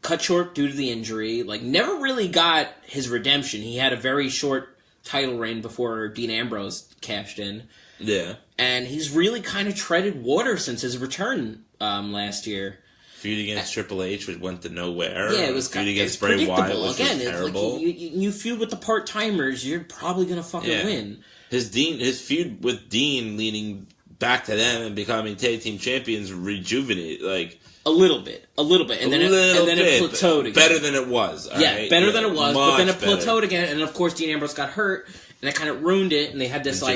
Cut short due to the injury. Never really got his redemption. He had a very short title reign before Dean Ambrose cashed in. Yeah. And he's really kind of treaded water since his return last year. Feud against Triple H, which went to nowhere. Yeah, it was feud against Bray Wyatt, which was terrible. You feud with the part-timers, you're probably going to fucking win. His feud with Dean leading back to them and becoming tag team champions rejuvenate, a little bit, and then it plateaued again. Better than it was. Right? Better than it was, but then it plateaued again, and of course Dean Ambrose got hurt, and that kind of ruined it. And they had this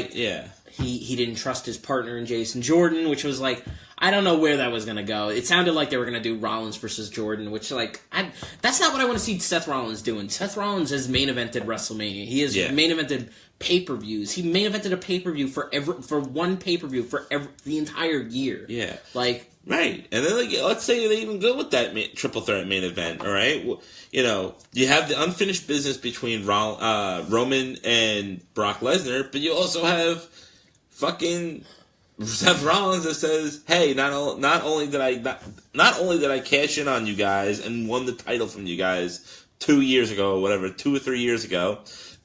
he didn't trust his partner in Jason Jordan, which was I don't know where that was gonna go. It sounded like they were gonna do Rollins versus Jordan, which that's not what I want to see Seth Rollins doing. Seth Rollins has main evented WrestleMania. He has main evented pay-per-views. He main evented a pay-per-view for one pay-per-view for the entire year. Yeah, right, and then let's say they even go with that triple threat main event. All right, you have the unfinished business between Roman and Brock Lesnar, but you also have fucking Seth Rollins that says, "Hey, not only did I cash in on you guys and won the title from you guys 2 years ago, or whatever, 2 or 3 years ago,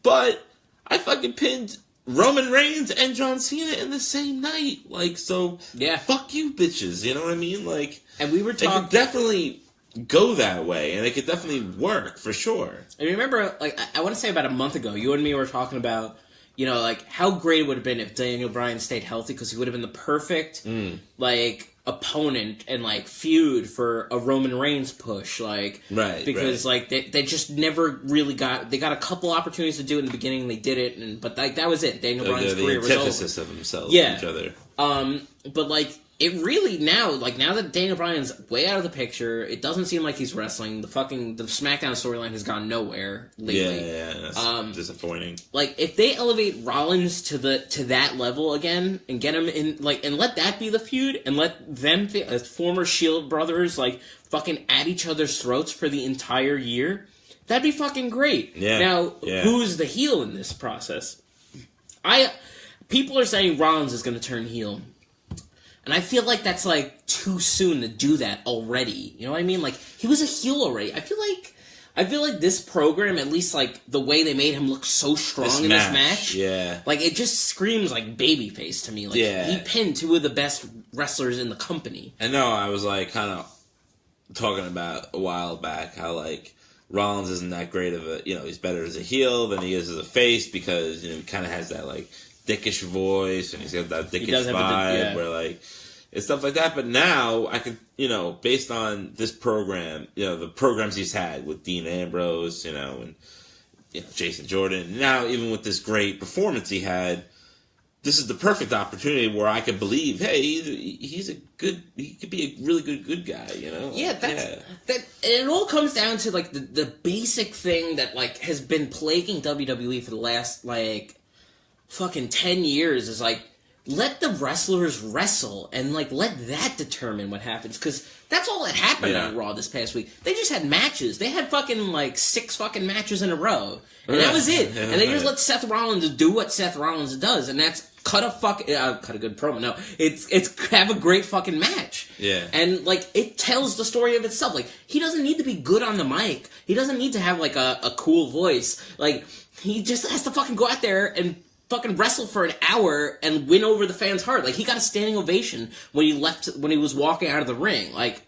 but I fucking pinned Roman Reigns and John Cena in the same night. Like, so, fuck you bitches, you know what I mean? Like, and we were talking... It could definitely go that way, and it could definitely work, for sure. And remember, like, I want to say about a month ago, you and me were talking about, you know, like, how great it would have been if Daniel Bryan stayed healthy, because he would have been the perfect, like, opponent and, like, feud for a Roman Reigns push, like, because like they just never really got, they got a couple opportunities to do it in the beginning, they did it, but like that was it. Daniel Bryan's career was over. The antithesis of themselves, each other. But like it really now that Daniel Bryan's way out of the picture, it doesn't seem like he's wrestling. The SmackDown storyline has gone nowhere lately. Yeah, that's disappointing. Like if they elevate Rollins to that level again and get him in, like, and let that be the feud and let them as former Shield brothers like fucking at each other's throats for the entire year, that'd be fucking great. Yeah. Now, who's the heel in this process? People are saying Rollins is going to turn heel. And I feel like that's, like, too soon to do that already. You know what I mean? Like, he was a heel already. I feel like this program, at least, like, the way they made him look so strong in this match. Yeah. Like, it just screams, like, babyface to me. Like, he pinned two of the best wrestlers in the company. I know, I was, like, kind of talking about a while back how, like, Rollins isn't that great of a, you know, he's better as a heel than he is as a face because, you know, he kind of has that, like, dickish voice, and he's got that dickish vibe where, like, it's stuff like that. But now, I could, you know, based on this program, you know, the programs he's had with Dean Ambrose, you know, and, you know, Jason Jordan, now even with this great performance he had, this is the perfect opportunity where I could believe, hey, he could be a really good guy, you know? Yeah, that it all comes down to, like, the basic thing that, like, has been plaguing WWE for the last, like, fucking 10 years is, like, let the wrestlers wrestle and, like, let that determine what happens. Because that's all that happened on Raw this past week. They just had matches. They had fucking, like, 6 fucking matches in a row. And that was it. And they just let Seth Rollins do what Seth Rollins does. And that's cut a good promo. No, it's have a great fucking match. Yeah. And, like, it tells the story of itself. Like, he doesn't need to be good on the mic. He doesn't need to have, like, a cool voice. Like, he just has to fucking go out there and fucking wrestle for an hour and win over the fans' heart. Like, he got a standing ovation when he was walking out of the ring. Like,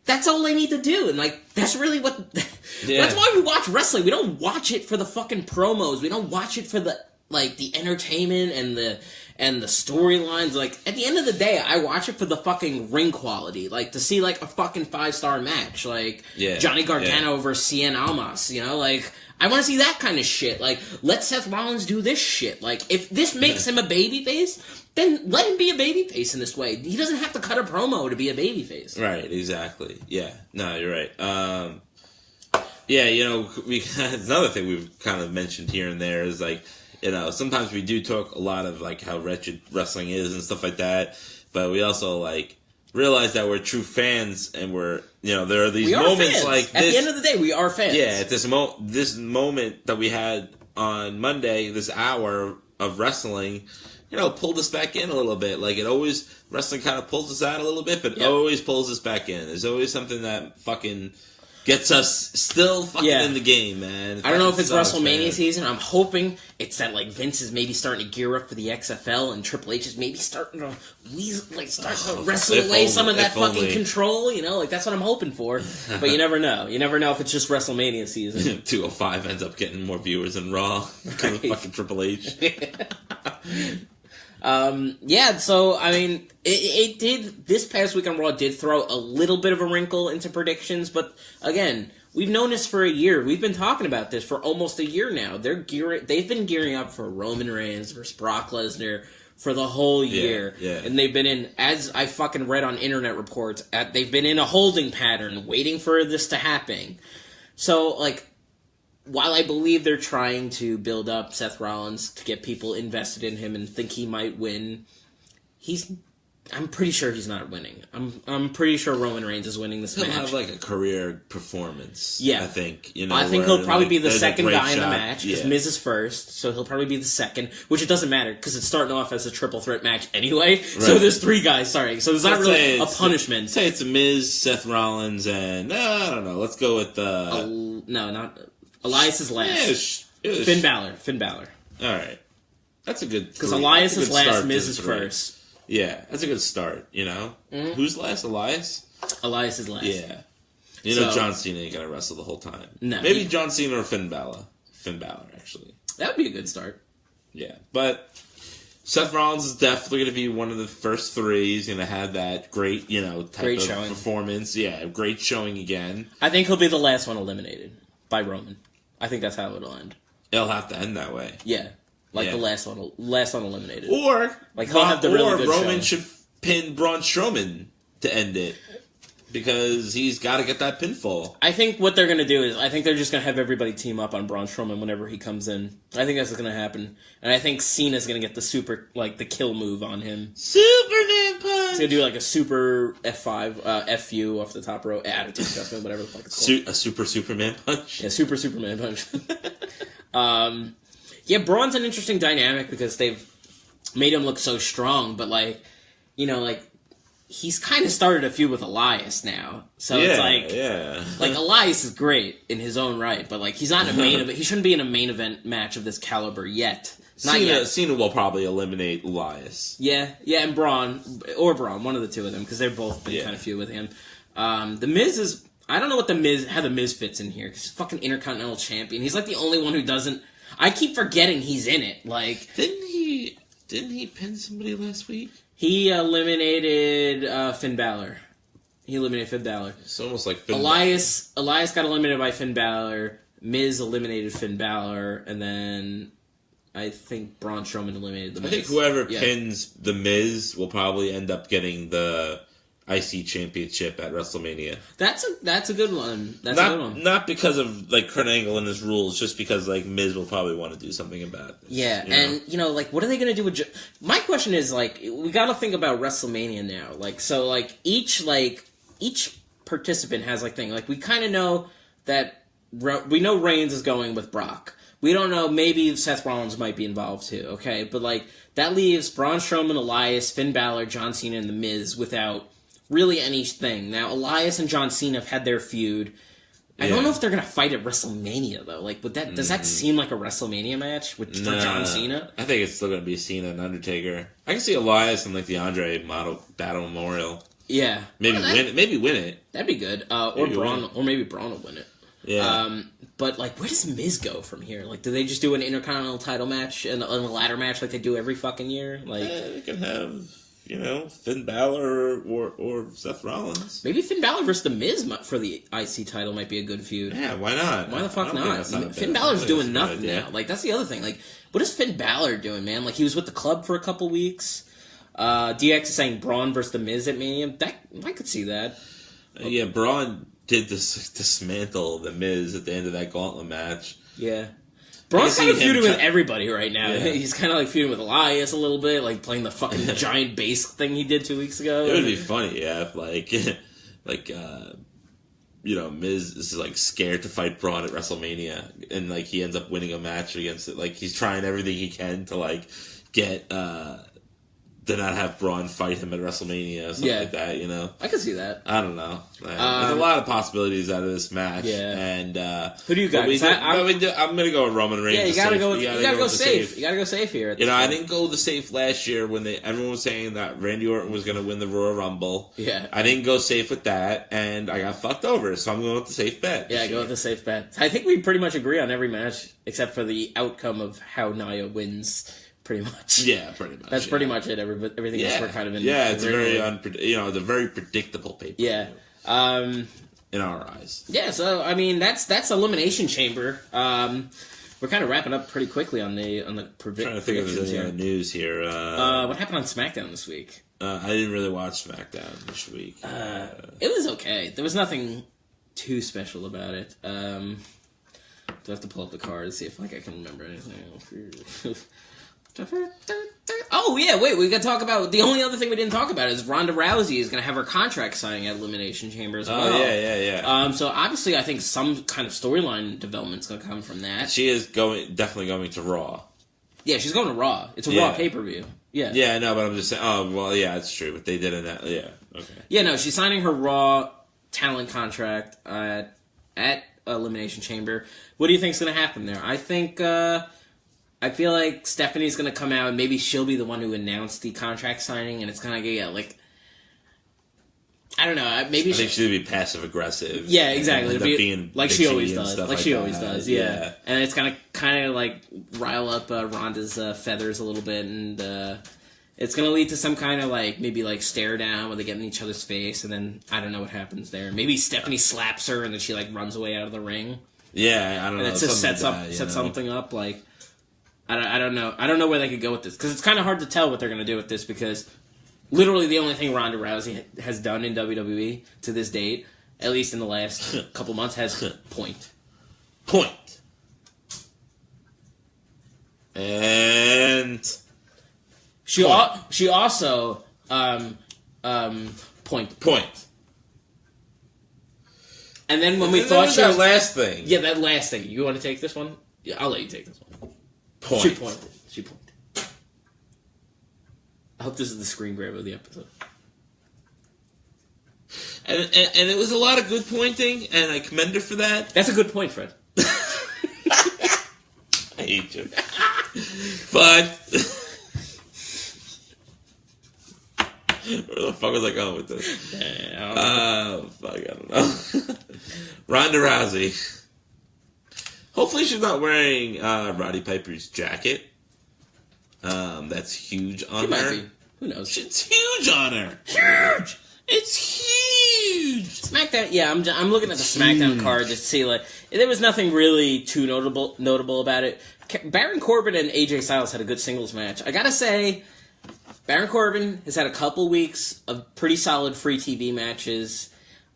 that's all they need to do. And, like, that's really what... That's why we watch wrestling. We don't watch it for the fucking promos. We don't watch it for the, like, the entertainment and the storylines. Like, at the end of the day, I watch it for the fucking ring quality. Like, to see, like, a fucking 5-star match. Like, Johnny Gargano versus Cien Almas, you know? Like, I want to see that kind of shit. Like, let Seth Rollins do this shit. Like, if this makes him a babyface, then let him be a babyface in this way. He doesn't have to cut a promo to be a babyface. Right, exactly. Yeah, no, you're right. Yeah, you know, another thing we've kind of mentioned here and there is, like, you know, sometimes we do talk a lot of, like, how wretched wrestling is and stuff like that, but we also, like, realize that we're true fans, and we're, you know, there are these moments fans. like this. At the end of the day, we are fans. Yeah, at this moment that we had on Monday, this hour of wrestling, you know, pulled us back in a little bit. Like, wrestling kind of pulls us out a little bit, but always pulls us back in. There's always something that fucking gets us still fucking in the game, man. I don't know if it's WrestleMania season. I'm hoping it's that, like, Vince is maybe starting to gear up for the XFL, and Triple H is maybe starting to wrestle away some of that fucking control. You know, like, that's what I'm hoping for. But you never know. You never know if it's just WrestleMania season. 205 ends up getting more viewers than Raw because of fucking Triple H. So, I mean, it did, this past week on Raw did throw a little bit of a wrinkle into predictions, but again, we've known this for a year. We've been talking about this for almost a year now. They've been gearing up for Roman Reigns versus Brock Lesnar for the whole year. Yeah. And they've been in, as I fucking read on internet reports, they've been in a holding pattern, waiting for this to happen. So, like, while I believe they're trying to build up Seth Rollins to get people invested in him and think he might win, I'm pretty sure he's not winning. I'm pretty sure Roman Reigns is winning this match. He'll have, like, a career performance. Yeah. I think. You know, I think he'll probably be the second guy in the shot. match, because Miz is first, so he'll probably be the second, which it doesn't matter, because it's starting off as a triple threat match anyway, so there's 3 guys, sorry, so there's not really a punishment. Say it's a Miz, Seth Rollins, and, I don't know, let's go with no, not... Elias is last. Finn Balor. All right. That's a good... Because Elias is last, Miz is first. Yeah, that's a good start, you know? Mm-hmm. Who's last? Elias? Elias is last. Yeah. You know John Cena ain't gonna wrestle the whole time. No. Maybe John Cena or Finn Balor. Finn Balor, actually. That would be a good start. Yeah, but Seth Rollins is definitely going to be one of the first three. He's going to have that great, type of showing. Performance. Yeah, great showing again. I think he'll be the last one eliminated by Roman. I think that's how it'll end. It'll have to end that way. Yeah. The last one eliminated. Or he'll have the really good Roman show. should pin Braun Strowman to end it. Because he's got to get that pinfall. I think what they're going to do is, I think they're just going to have everybody team up on Braun Strowman whenever he comes in. I think that's what's going to happen. And I think Cena's going to get the super, the kill move on him. Superman punch! He's going to do a super F5, FU off the top row, attitude adjustment, whatever the fuck it's called. A super Superman punch? Yeah, super Superman punch. Yeah, Braun's an interesting dynamic because they've made him look so strong, but he's kind of started a feud with Elias now. So it's Elias is great in his own right, but he's not in a main event. He shouldn't be in a main event match of this caliber yet. Not yet. Cena will probably eliminate Elias. Yeah, and Braun, one of the two of them, because they've both been kind of feud with him. The Miz is, I don't know how the Miz fits in here, because he's fucking Intercontinental Champion. He's the only one who doesn't, I keep forgetting he's in it. Didn't he pin somebody last week? He eliminated Finn Balor. It's almost like Finn Elias got eliminated by Finn Balor. Miz eliminated Finn Balor. And then I think Braun Strowman eliminated the Miz. I think whoever pins the Miz will probably end up getting the IC Championship at WrestleMania. That's a good one. A good one. Not because of Kurt Angle and his rules, just because Miz will probably want to do something about this. Yeah, and what are they going to do with? My question is we got to think about WrestleMania now. Each participant has thing. We kind of know that we know Reigns is going with Brock. We don't know. Maybe Seth Rollins might be involved too. Okay, but that leaves Braun Strowman, Elias, Finn Balor, John Cena, and the Miz without really anything. Now, Elias and John Cena have had their feud. I don't know if they're going to fight at WrestleMania, though. Does that seem like a WrestleMania match for John Cena? I think it's still going to be Cena and Undertaker. I can see Elias in the Andre Battle Memorial. Yeah. Maybe win it. That'd be good. Or Braun, or maybe Braun will win it. Yeah. But where does Miz go from here? Do they just do an Intercontinental title match and a ladder match like they do every fucking year? They can have Finn Balor or Seth Rollins. Maybe Finn Balor versus The Miz for the IC title might be a good feud. Yeah, why not? Why the fuck not? Finn Balor's doing nothing now. That's the other thing. What is Finn Balor doing, man? He was with the club for a couple weeks. DX is saying Braun versus The Miz at Mania. I could see that. Yeah, Braun did dismantle The Miz at the end of that gauntlet match. Yeah. Braun's kind of feuding with everybody right now. Yeah. He's kind of feuding with Elias a little bit, playing the fucking giant bass thing he did 2 weeks ago. It would be funny, if Miz is scared to fight Braun at WrestleMania, and he ends up winning a match against it. He's trying everything he can to get to not have Braun fight him at WrestleMania or something like that, I can see that. I don't know. There's a lot of possibilities out of this match. Yeah. And who do you got? I'm going to go with Roman Reigns. Yeah, you got to go. You got to go safe. You got to go safe here. I didn't go the safe last year when everyone was saying that Randy Orton was going to win the Royal Rumble. Yeah. I didn't go safe with that, and I got fucked over. So I'm going with the safe bet. Yeah, go with the safe bet. I think we pretty much agree on every match except for the outcome of how Nia wins. Pretty much. Yeah, pretty much. That's pretty much it. Everything else we're kind of in. Yeah, it's a very predictable paper. Yeah. In our eyes. Yeah, so that's Elimination Chamber. We're kind of wrapping up pretty quickly on the predictions. Trying to think if there's any other news here. What happened on SmackDown this week? I didn't really watch SmackDown this week. It was okay. There was nothing too special about it. Do I have to pull up the card and see if I can remember anything? Oh, yeah, wait, we got to talk about... The only other thing we didn't talk about is Ronda Rousey is going to have her contract signing at Elimination Chamber as well. Oh, yeah. So, obviously, I think some kind of storyline development's going to come from that. She is definitely going to Raw. Yeah, she's going to Raw. It's a Raw pay-per-view. Yeah. Yeah, I know, but I'm just saying... Oh, well, yeah, it's true, but they did that. Yeah, okay. Yeah, no, she's signing her Raw talent contract at Elimination Chamber. What do you think's going to happen there? I think... I feel like Stephanie's going to come out and maybe she'll be the one who announced the contract signing, and it's going to get, like... I don't know. Maybe I think she'll be passive aggressive. Yeah, exactly. It'll be like she always does. Like she always does. Yeah. And it's gonna kind of like rile up Ronda's feathers a little bit, and it's gonna lead to some kind of like maybe like stare down where they get in each other's face, and then I don't know what happens there. Maybe Stephanie slaps her, and then she like runs away out of the ring. Yeah, I don't know. And it just sets something up. Like I don't know. I don't know where they could go with this because it's kind of hard to tell what they're gonna do with this because. Literally the only thing Ronda Rousey has done in WWE to this date, at least in the last couple months, has point. Point. And she also point. And then when we thought she was that last thing. Yeah, that last thing. You want to take this one? Yeah, I'll let you take this one. Point. She pointed. I hope this is the screen grab of the episode. And it was a lot of good pointing, and I commend her for that. That's a good point, Fred. I hate you. But where the fuck was I going with this? Fuck, I don't know. Ronda Rousey. Hopefully she's not wearing Roddy Piper's jacket. That's huge on her. Be. Who knows? It's huge on her. Huge. It's huge. SmackDown. Yeah, I'm looking at the SmackDown card to see like there was nothing really too notable about it. Baron Corbin and AJ Styles had a good singles match. I gotta say, Baron Corbin has had a couple weeks of pretty solid free TV matches.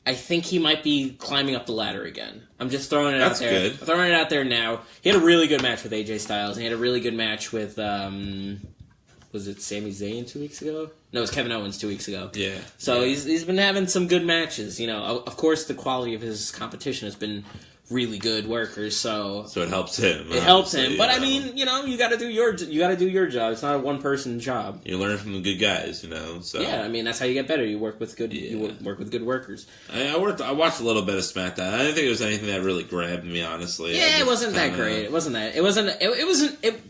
I think he might be climbing up the ladder again. I'm just throwing it out there. That's good. I'm throwing it out there now. He had a really good match with AJ Styles. He had a really good match with, was it Sami Zayn 2 weeks ago? No, it was Kevin Owens 2 weeks ago. Yeah. So he's been having some good matches. You know, of course, the quality of his competition has been really good workers. So it helps him. It helps him. But I mean, you know, you got to do your job. It's not a one person job. You learn from the good guys, you know. So yeah, I mean that's how you get better. You work with good. Yeah. You work with good workers. I watched a little bit of SmackDown. I didn't think it was anything that really grabbed me, honestly. Yeah, it wasn't that great. It wasn't.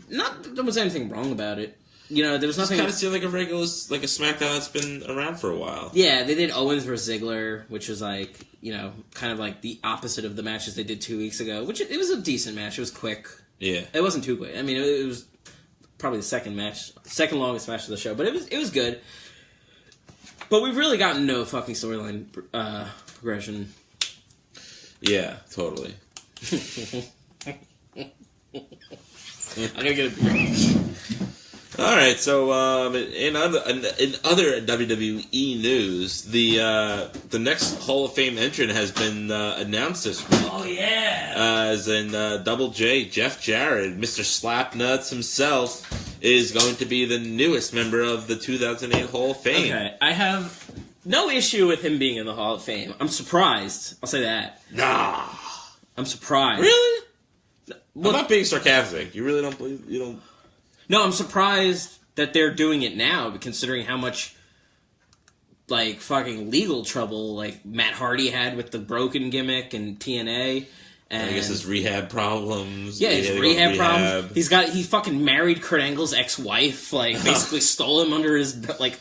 Not there was anything wrong about it. You know, there was nothing. It kind of seemed like a SmackDown that's been around for a while. Yeah, they did Owens versus Ziggler, which was like, you know, kind of like the opposite of the matches they did 2 weeks ago. Which it was a decent match. It was quick. Yeah, it wasn't too quick. I mean, it was probably the second longest match of the show, but it was good. But we've really gotten no fucking storyline progression. Yeah, totally. I'm gonna get a. All right, so in other WWE news, the next Hall of Fame entrant has been announced this week. Oh yeah! As in Double J, Jeff Jarrett, Mr. Slapnuts himself, is going to be the newest member of the 2008 Hall of Fame. Okay, I have no issue with him being in the Hall of Fame. I'm surprised. I'll say that. Nah, I'm surprised. Really? Well, I'm not being sarcastic. You really don't believe you don't. No, I'm surprised that they're doing it now, considering how much, like, fucking legal trouble, like, Matt Hardy had with the broken gimmick and TNA. And I guess his rehab problems. Yeah, his rehab problems. He fucking married Kurt Angle's ex-wife, like, basically stole him under his, like,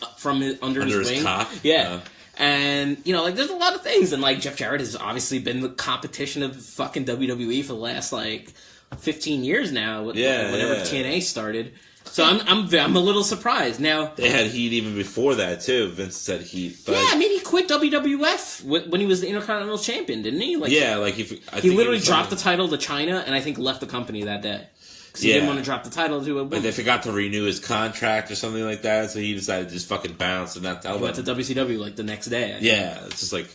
under his wing. Cock. Yeah. And, you know, like, there's a lot of things. And, like, Jeff Jarrett has obviously been the competition of fucking WWE for the last, like, 15 years now, whenever TNA started. So I'm a little surprised. Now they had heat even before that too. Vince said heat. But yeah, I mean he quit WWF when he was the Intercontinental Champion, didn't he? Like, yeah, like he literally dropped the title to China, and I think left the company that day because he didn't want to drop the title to a woman. Like they forgot to renew his contract or something like that, so he decided to just fucking bounce and not tell them. He went to WCW like the next day. Yeah, it's just like.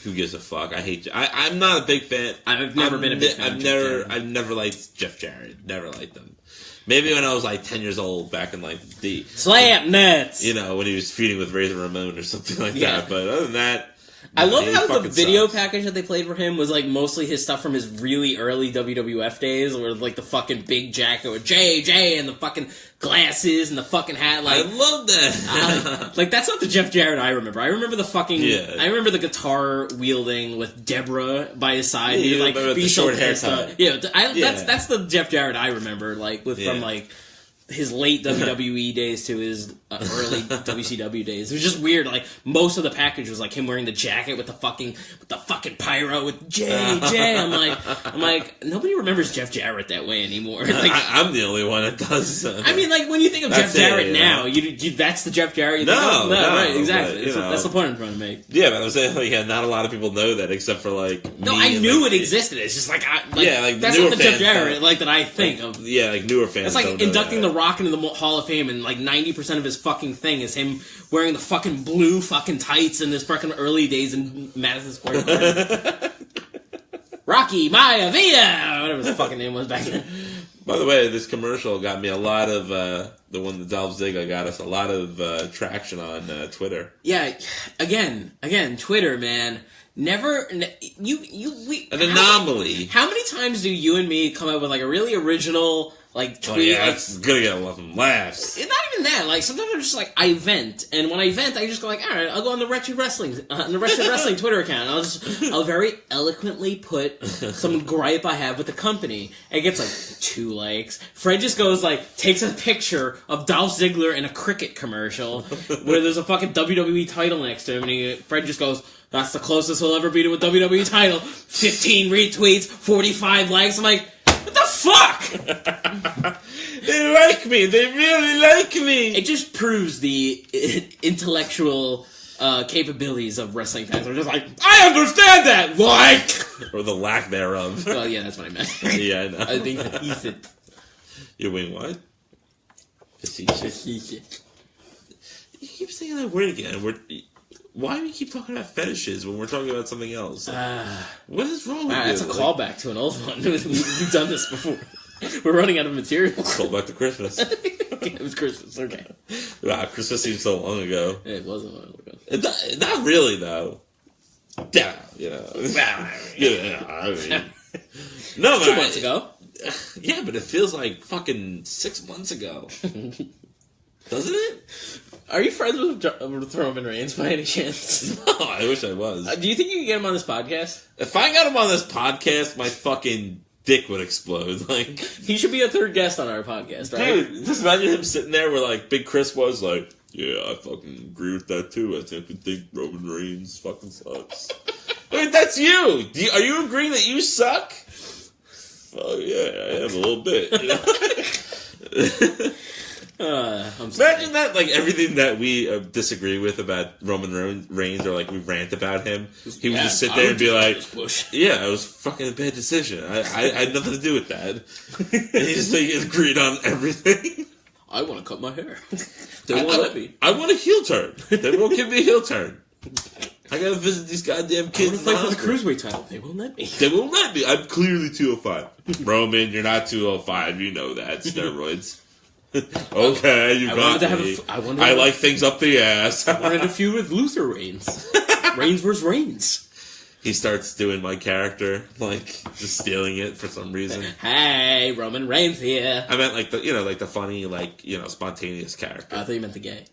Who gives a fuck? I hate. I'm not a big fan. I've never been a big fan. I've never liked Jeff Jarrett. Never liked him. Maybe when I was like 10 years old, back in like the slap nuts. You know, when he was feuding with Razor Ramon or something like that. But other than that, I love how the video package that they played for him was like mostly his stuff from his really early WWF days, where like the fucking big jacket with JJ and the fucking glasses and the fucking hat. Like, I love that. Like that's not the Jeff Jarrett I remember. I remember the fucking. Yeah. I remember the guitar wielding with Deborah by his side. Yeah, like the short haircut. Yeah, that's the Jeff Jarrett I remember. Like from like. His late WWE days to his early WCW days. It was just weird. Like most of the package was like him wearing the jacket with the fucking pyro with JJ. I'm like nobody remembers Jeff Jarrett that way anymore. Like, I'm the only one that does. I mean, like when you think of Jeff Jarrett now, you that's the Jeff Jarrett. No, right, exactly. But, that's the point I'm trying to make. Yeah, but I was saying, like, not a lot of people know that except for like. No, I knew it existed. It's just like, that's not the Jeff Jarrett like that I think of. Yeah, like newer fans. It's like inducting the Rock into the Hall of Fame, and like 90% of his fucking thing is him wearing the fucking blue fucking tights in his fucking early days in Madison Square Garden. Rocky Maivia, whatever his fucking name was back then. By the way, this commercial got me a lot of the one that Dolph Ziggler got us a lot of traction on Twitter. Yeah, again, Twitter, man. Never, an anomaly. How many times do you and me come up with like a really original like tweet? Oh, yeah, that's gonna get a lot of laughs. Not even that. Like sometimes I'm just like I vent, and when I vent, I just go like, all right, I'll go on the Wretched Wrestling Twitter account. I'll very eloquently put some gripe I have with the company. It gets like 2 likes. Fred just goes like takes a picture of Dolph Ziggler in a cricket commercial where there's a fucking WWE title next to him, and Fred just goes. That's the closest he'll ever be to a WWE title. 15 retweets, 45 likes. I'm like, what the fuck? They like me. They really like me. It just proves the intellectual capabilities of wrestling fans. They're just like, I understand that, like! Or the lack thereof. Well, yeah, that's what I meant. Yeah, I know. I think Ethan. You're wing what? Facetious. You keep saying that word again. Why do we keep talking about fetishes when we're talking about something else? What is wrong with you? That's a callback to an old one. We've done this before. We're running out of material. Callback to Christmas. Okay, it was Christmas, okay. Wow, Christmas seems so long ago. It wasn't long ago. Not really, though. Yeah, I mean... No, 2 months ago. Yeah, but it feels like fucking 6 months ago. Doesn't it? Are you friends with Roman Reigns by any chance? No, I wish I was. Do you think you can get him on this podcast? If I got him on this podcast, my fucking dick would explode. Like, he should be a third guest on our podcast, right? Dude, just imagine him sitting there where, like, Big Chris was like, yeah, I fucking agree with that, too. I think Roman Reigns fucking sucks. Wait, that's you! Are you agreeing that you suck? Oh, yeah, I am a little bit, you know? Imagine that, like, everything that we disagree with about Roman Reigns, or, like, we rant about him, he would just sit there and be like, yeah, it was fucking a bad decision. I had nothing to do with that. And he just, like, agreed on everything. I want to cut my hair. They won't let me. I want a heel turn. They won't give me a heel turn. I gotta visit these goddamn kids. I want to fight for the Cruiserweight title. They won't let me. They won't let me. I'm clearly 205. Roman, you're not 205. You know that. Steroids. Okay, you got me. I like things up the ass. I wanted to feud with Luther Reigns. Reigns versus Reigns. He starts doing my character, like, just stealing it for some reason. Hey, Roman Reigns here. I meant, like, the funny, like, spontaneous character. I thought you meant the gay.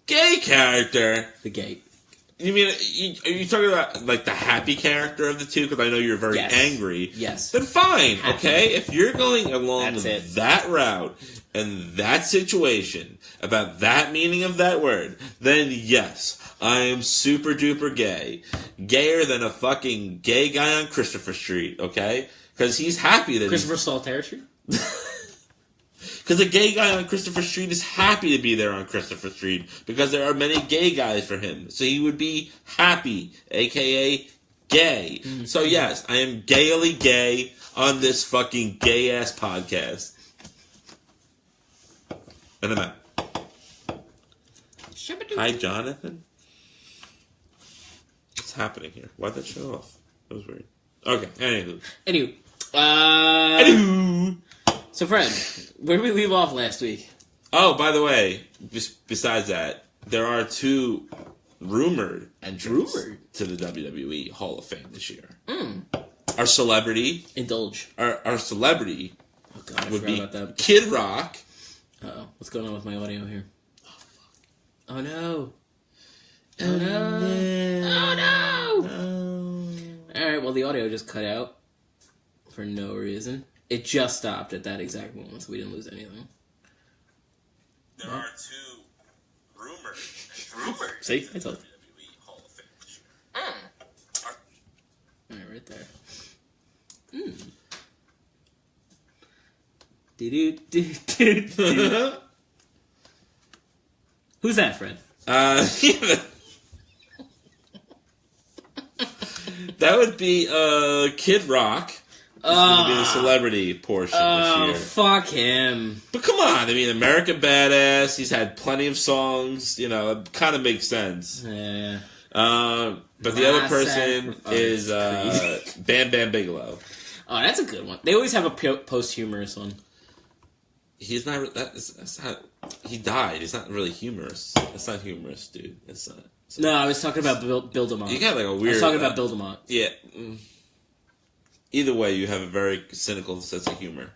Gay character? The gay. You mean, are you talking about, like, the happy character of the two? Because I know you're very angry. Yes. Then fine, okay? If you're going along that route and that situation about that meaning of that word, then yes, I am super duper gay. Gayer than a fucking gay guy on Christopher Street, okay? Because he's happy that Christopher Saltaire Street? Because a gay guy on Christopher Street is happy to be there on Christopher Street because there are many gay guys for him. So he would be happy, a.k.a. gay. Mm-hmm. So yes, I am gaily gay on this fucking gay-ass podcast. And I'm out. Hi, Jonathan. What's happening here? Why'd that shut off? That was weird. Okay, anywho. So, Fred, where did we leave off last week? Oh, by the way, besides that, there are two rumored entrance to the WWE Hall of Fame this year. Our celebrity... Indulge. Our celebrity would be about that. Kid Rock. Uh-oh. What's going on with my audio here? Oh, fuck. Oh, no. Oh, Oh, no. no. Oh, no. All right, well, the audio just cut out for no reason. It just stopped at that exact moment, so we didn't lose anything. There are two rumors. See? I told you. All right, right there. Who's that, Fred? That would be Kid Rock. It's going to be the celebrity portion this year. Fuck him. But come on, I mean, American Badass, he's had plenty of songs, you know, it kind of makes sense. Yeah. But the other person is Bam Bam Bigelow. Oh, that's a good one. They always have a posthumous one. He's not, that's not, he died. He's not really humorous. That's not humorous, dude. It's not. No, I was talking about Bill DeMont. You got like a weird... I was talking about Bill DeMont. Yeah. Either way, you have a very cynical sense of humor.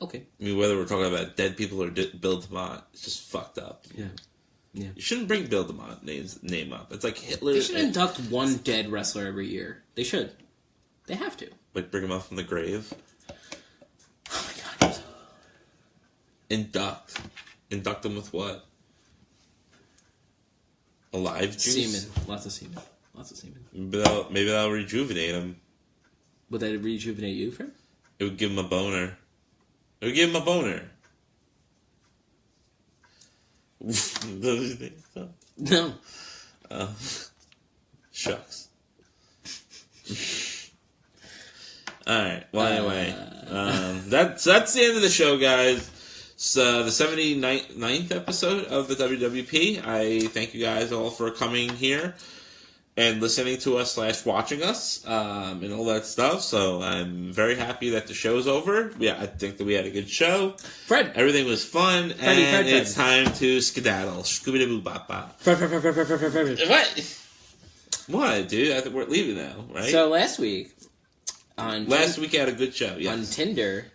Okay. I mean, whether we're talking about dead people or Bill DeMont, it's just fucked up. Yeah. Yeah. You shouldn't bring Bill DeMont's name up. It's like Hitler. They should induct one dead wrestler every year. They should. They have to. Like bring him up from the grave. Oh my god. Induct. Induct him with what? Alive juice? Semen. Lots of semen. Lots of semen. Maybe that'll rejuvenate him. Would that rejuvenate you, Fred? It would give him a boner. It would give him a boner. Don't you think so? No. Shucks. Alright, well anyway. That's the end of the show, guys. So the 79th episode of the WWP. I thank you guys all for coming here and listening to us / watching us and all that stuff. So I'm very happy that the show's over. Yeah, I think that we had a good show. Fred. Everything was fun. Fred. It's time to skedaddle. Scooby-Doo-bop-bop. Fred. What? What, dude? I think we're leaving now, right? So last week we had a good show, yes. On Tinder,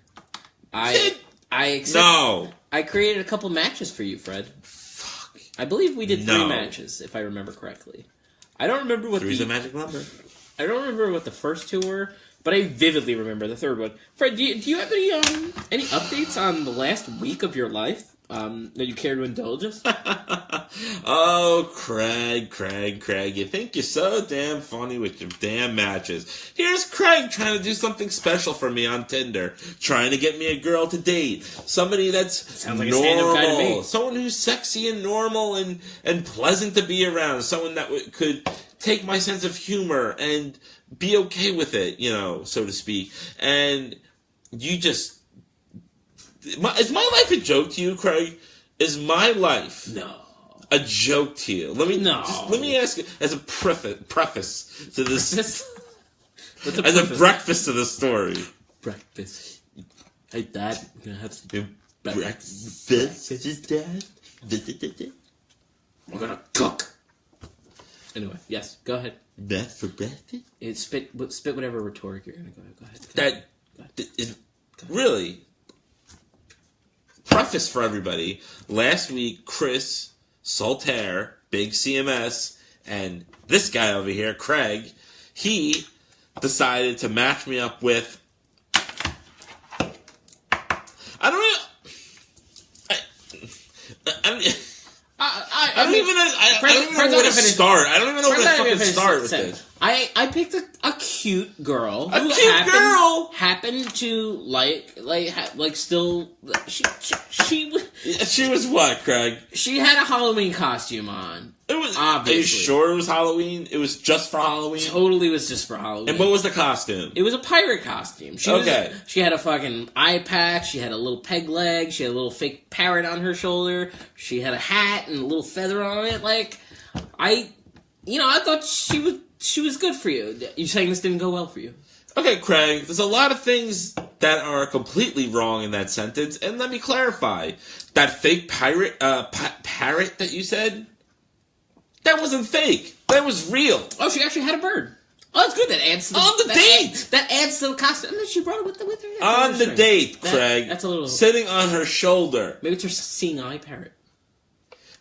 I created a couple matches for you, Fred. Fuck. I believe we did 3 matches, if I remember correctly. I don't remember what 3's a magic number. I don't remember what the first 2 were, but I vividly remember the third one. Fred, do you have any updates on the last week of your life that you care to indulge us? Oh, Craig, you think you're so damn funny with your damn matches. Here's Craig trying to do something special for me on Tinder, trying to get me a girl to date. Somebody that's sounds like normal. A stand-up guy to me. Someone who's sexy and normal and pleasant to be around. Someone that could take my sense of humor and be okay with it, you know, so to speak. And you just... Is my life a joke to you, Craig? Is my life a joke to you? Let me ask you as a preface to this. As a breakfast to the story. Breakfast. Hey, Dad, you gonna have some breakfast, Dad? We're gonna cook. Anyway, yes, go ahead. That for breakfast? Spit whatever rhetoric you're gonna go ahead. That is really. Preface for everybody. Last week, Chris Saltaire, big CMS, and this guy over here, Craig, he decided to match me up with... I don't even know where to start. I don't even know where to fucking start with this. I picked a cute girl. Happened to she was what, Craig? She had a Halloween costume on. It was obviously. Are you sure it was Halloween? It was just for Halloween? Totally was just for Halloween. And what was the costume? It was a pirate costume. She had a fucking eye patch. She had a little peg leg. She had a little fake parrot on her shoulder. She had a hat and a little feather on it. I thought she was good for you. You're saying this didn't go well for you? Okay, Craig, there's a lot of things that are completely wrong in that sentence, and let me clarify. That fake parrot that you said, That wasn't fake. That was real. Oh, she actually had a bird. Oh, that's good. That adds to the... On the date! That adds to the costume. And then she brought it with her. On the date, Craig. That's a little... Sitting on her shoulder. Maybe it's her seeing eye parrot.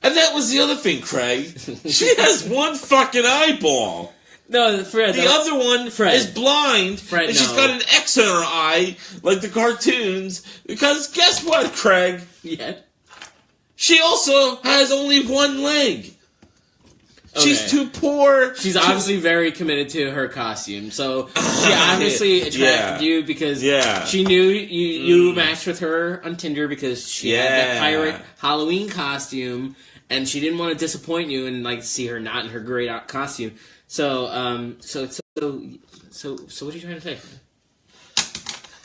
And that was the other thing, Craig. She has one fucking eyeball. No, Fred. The other one is blind, Fred, and she's got an X in her eye, like the cartoons. Because guess what, Craig? Yeah. She also has only one leg. Okay. She's too poor. She's obviously very committed to her costume. So she obviously attracted you because she knew you matched with her on Tinder because she had that pirate Halloween costume, and she didn't want to disappoint you and like see her not in her great costume. So what are you trying to say?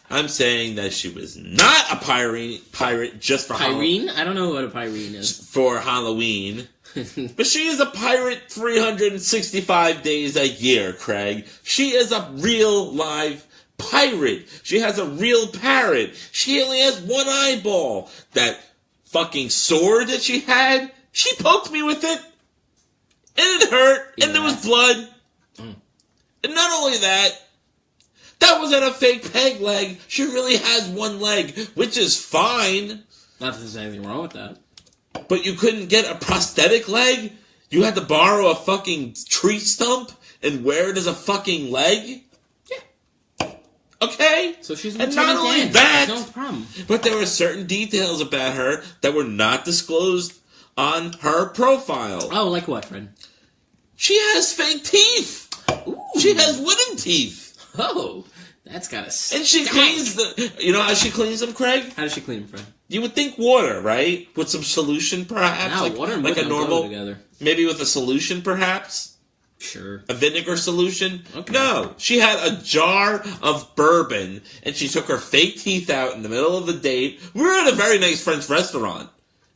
I'm saying that she was not a pirate just for Halloween. I don't know what a pirate is. For Halloween. But she is a pirate 365 days a year, Craig. She is a real live pirate. She has a real parrot. She only has one eyeball. That fucking sword that she had, she poked me with it. And it hurt. And there was blood. And not only that, that wasn't a fake peg leg. She really has one leg, which is fine. Not that there's anything wrong with that. But you couldn't get a prosthetic leg? You had to borrow a fucking tree stump and wear it as a fucking leg? Yeah. Okay? So she's and not only that, no problem. But there were certain details about her that were not disclosed on her profile. Oh, like what, friend? She has fake teeth. Ooh. She has wooden teeth. Oh, that's gotta stink. And she cleans you know how she cleans them, Craig? How does she clean them, friend? You would think water, right? With some solution, perhaps? No, water and like a normal, together. Maybe with a solution, perhaps? Sure. A vinegar solution? Okay. No. She had a jar of bourbon, and she took her fake teeth out in the middle of the date. We were at a very nice French restaurant,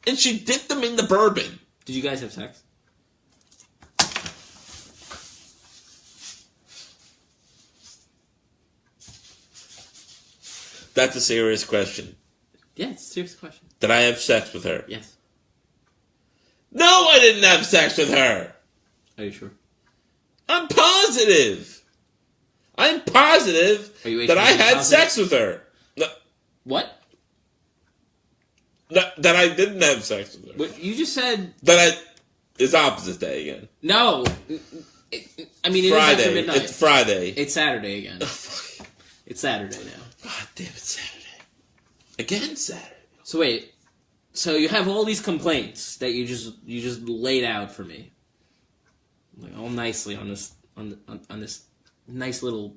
and she dipped them in the bourbon. Did you guys have sex? That's a serious question. Yeah, it's a serious question. Did I have sex with her? Yes. No, I didn't have sex with her. Are you sure? I'm positive. I'm positive that I had sex with her. No, what? No, that I didn't have sex with her. What, you just said... It's opposite day again. No. I mean, it Friday. is after midnight. It's Friday. It's Saturday again. It's Saturday now. God damn it, Saturday. Again Saturday. So wait. So you have all these complaints that you just laid out for me. Like all nicely on this nice little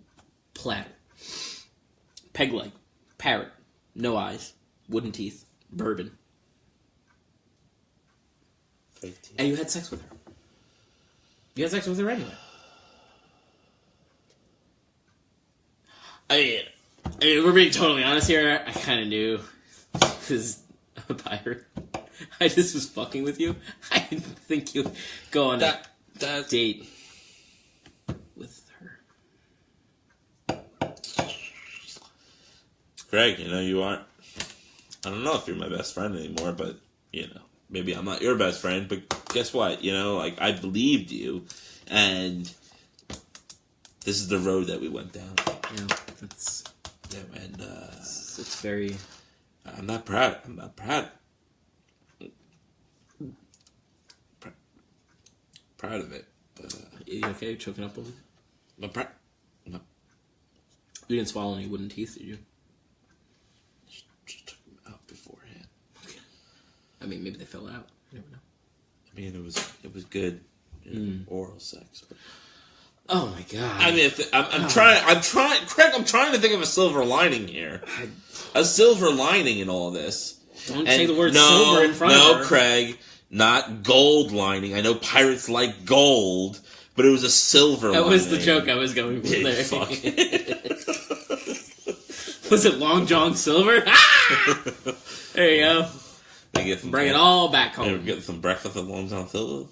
platter. Peg leg, parrot, no eyes, wooden teeth, bourbon. Fake teeth. And you had sex with her. You had sex with her anyway. I mean, if we're being totally honest here, I kind of knew. Because I'm a pirate. I just was fucking with you. I didn't think you'd go on that date with her. Greg, you aren't... I don't know if you're my best friend anymore, but, maybe I'm not your best friend, but guess what? I believed you, and this is the road that we went down. Yeah, that's... Yeah, and, it's very... I'm not proud. I'm not proud. Proud of it. But, you okay? Choking up a little? I'm proud. No. You didn't swallow any wooden teeth, did you? Just took them out beforehand. Okay. I mean, maybe they fell out. You never know. I mean, it was good. Oral sex. But... Oh my god! I mean, I'm trying, Craig. I'm trying to think of a silver lining here. A silver lining in all this. Don't say the word silver in front of her. No, Craig, not gold lining. I know pirates like gold, but it was a silver lining. That was the joke I was going for there. Fuck. Was it Long John Silver? Ah! There you go. Bring it all back home. Get some breakfast at Long John Silver.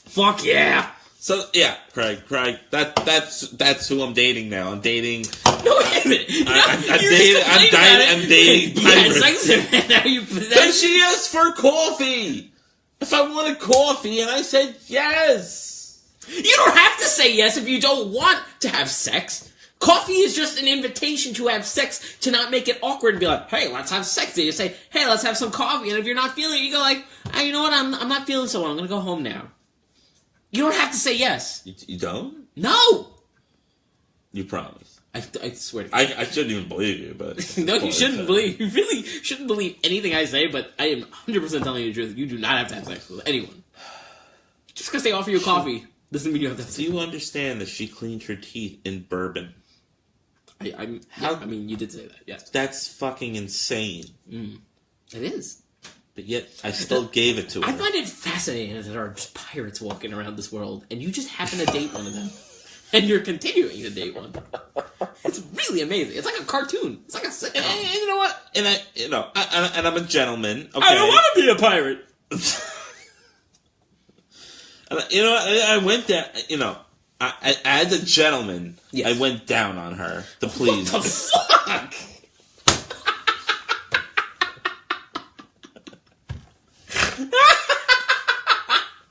Fuck yeah! So yeah, Craig, that's who I'm dating now. I'm dating. No, wait a minute. I'm dating. You had sex with her, and now you. Then she asked for coffee. If I wanted coffee and I said yes. You don't have to say yes if you don't want to have sex. Coffee is just an invitation to have sex, to not make it awkward and be like, hey, let's have sex. Then you say, hey, let's have some coffee. And if you're not feeling it, you go like, you know what, I'm not feeling so well. I'm going to go home now. You don't have to say yes. You don't? No. You promise. I swear to God. I shouldn't even believe you, but... No, you shouldn't believe. You really shouldn't believe anything I say, but I am 100% telling you the truth. You do not have to have sex with anyone. Just because they offer you coffee doesn't mean you have to have sex. Do you understand that she cleaned her teeth in bourbon? I mean, you did say that, yes. That's fucking insane. It is. But yet, I still gave it to her. I find it fascinating that there are just pirates walking around this world, and you just happen to date one of them. And you're continuing to date one. It's really amazing. It's like a cartoon. It's like a sitcom. And you know what? And I'm a gentleman. Okay? I don't want to be a pirate. You know what? I went there, as a gentleman, yes. I went down on her to please. What the fuck?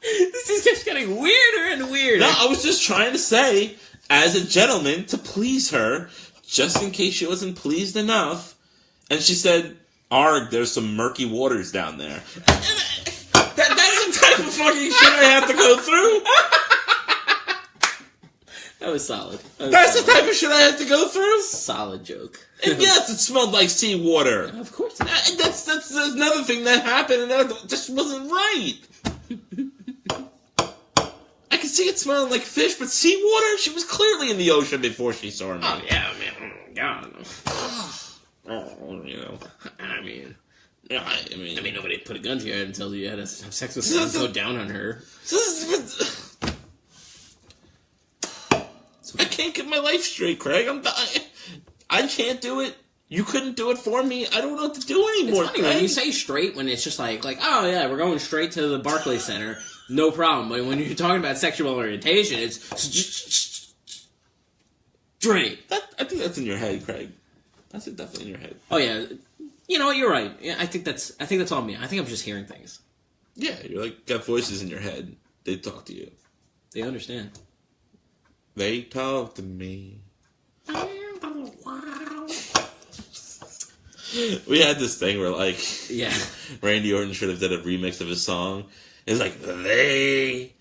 This is just getting weirder and weirder. No, I was just trying to say, as a gentleman, to please her, just in case she wasn't pleased enough. And she said, "Arg, there's some murky waters down there." That's the type of fucking shit I have to go through. That was solid. That's the type of shit I have to go through. Solid joke. And yes, it smelled like seawater. Of course. That's another thing that happened, and that just wasn't right. I could see it smelling like fish, but seawater? She was clearly in the ocean before she saw me. Oh, yeah, man. God. I mean, nobody put a gun to your head and tell you had to have sex with her and go down on her. I can't get my life straight, Craig. I can't do it. You couldn't do it for me. I don't know what to do anymore. It's funny, when you say straight, when it's just like, oh yeah, we're going straight to the Barclays Center, no problem. But when you're talking about sexual orientation, it's straight. I think that's in your head, Craig. That's definitely in your head. Oh yeah, you know what? You're right. Yeah, I think that's on me. I think I'm just hearing things. Yeah, you're like got voices in your head. They talk to you. They understand. They talk to me. We had this thing where, like, yeah, Randy Orton should have done a remix of his song. It's like, they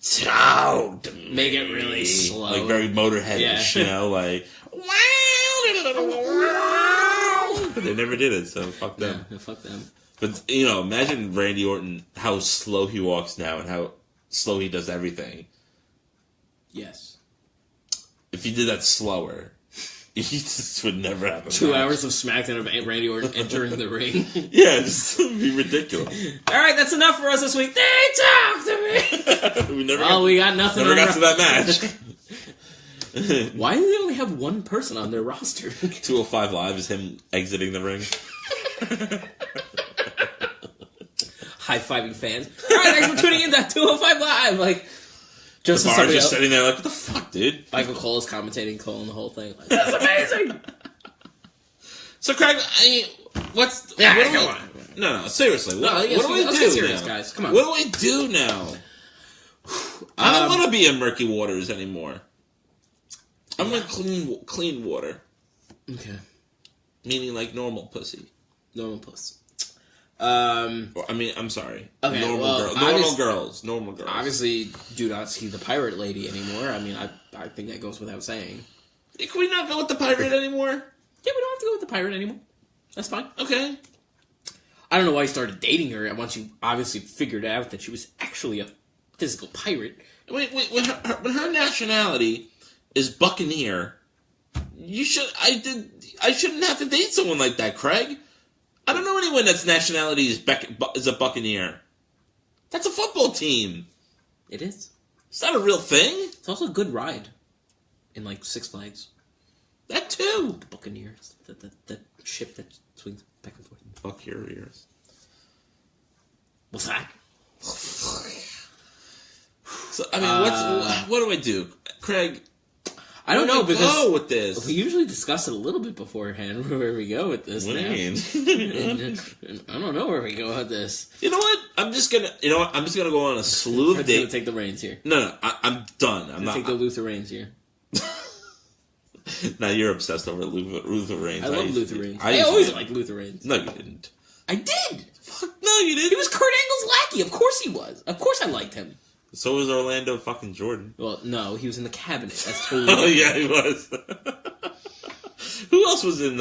talk to me. Make it really slow. Like, very Motorhead-ish, you know, like, but they never did it, so fuck them. Yeah, fuck them. But, imagine Randy Orton, how slow he walks now and how slow he does everything. Yes. If he did that slower, he just would never happen. 2 hours of SmackDown of Randy Orton entering the ring. Yeah, this would be ridiculous. All right, that's enough for us this week. They talk to me. We got nothing. Never got to that match. Why do they only have one person on their roster? 205 Live is him exiting the ring. High-fiving fans. All right, thanks for tuning in to 205 Live. Like, just the bar's just sitting there like, what the fuck, dude? Michael Cole is commentating, calling the whole thing. Like, that's amazing! So, Craig, come on. No, seriously. What do I do serious, now? Guys. Come on. What do I do now? I don't want to be in murky waters anymore. I'm in clean water. Okay. Meaning like normal pussy. Normal pussy. I'm sorry. Okay, normal girls. Obviously, do not see the pirate lady anymore. I mean, I think that goes without saying. Can we not go with the pirate anymore? Yeah, we don't have to go with the pirate anymore. That's fine. Okay. I don't know why you started dating her once you obviously figured out that she was actually a physical pirate. Wait, when her nationality is Buccaneer, I shouldn't have to date someone like that, Craig. I don't know anyone that's nationality is a Buccaneer. That's a football team. It is. It's not a real thing. It's also a good ride in, like, Six Flags. That too. The Buccaneers. The ship that swings back and forth. Buck your ears. What's that? So, I mean, what do I do? Craig? I don't know because go with this. We usually discuss it a little bit beforehand where we go with this. What do you mean? I don't know where we go with this. You know what? I'm just gonna go on a slew of dates. Gonna take the reins here. No, I'm done. I'm not take the Luther reins here. Now you're obsessed over Luther Reigns. I love Luther Reigns. I always liked Luther Reigns. No, you didn't. I did. Fuck no, you didn't. He was Kurt Angle's lackey. Of course he was. Of course I liked him. So was Orlando fucking Jordan. Well, no, he was in the cabinet. That's totally. Oh yeah, he was. Who else was in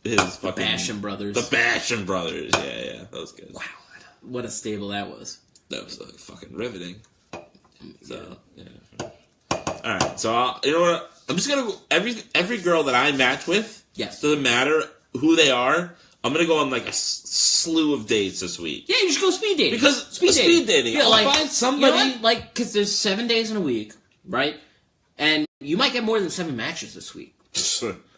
his fucking Basham Brothers? The Basham Brothers. Yeah, that was good. Wow, what a stable that was. That was fucking riveting. So yeah. All right, so you know what? I'm just gonna go every girl that I match with. Yes. Doesn't matter who they are. I'm gonna go on like a slew of dates this week. Yeah, you just go speed dating. Because speed dating. Yeah, I'll find somebody. You know what? Because there's 7 days in a week, right? And you might get more than 7 matches this week.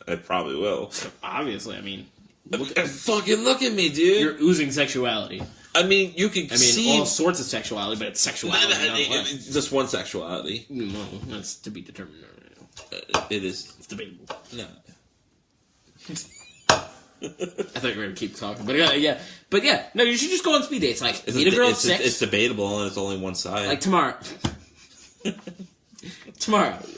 I probably will. Obviously, I mean, fucking look at me, dude. You're oozing sexuality. I mean, you can see all sorts of sexuality, but it's sexuality. It's just one sexuality. No, that's to be determined. It is. It's debatable. No. I thought you were going to keep talking. But yeah. No, you should just go on speed dates. Like, meet a girl at 6. It's debatable, and it's only one side. Like, tomorrow.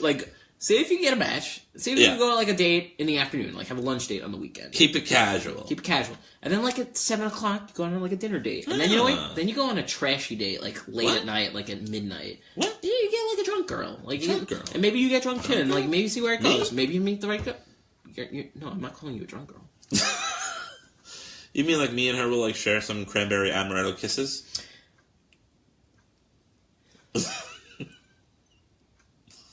Like, say if you can get a match. Say if you can go on, like, a date in the afternoon. Like, have a lunch date on the weekend. Keep it casual. And then, like, at 7 o'clock, you go on, like, a dinner date. And then, you know what? Then you go on a trashy date, like, late at night, like, at midnight. What? Yeah, you get, like, a drunk girl. Like, girl. And maybe you get drunk too. And, like, maybe see where it goes. Maybe you meet the right girl. No, I'm not calling you a drunk girl. You mean like me and her will like share some cranberry amaretto kisses?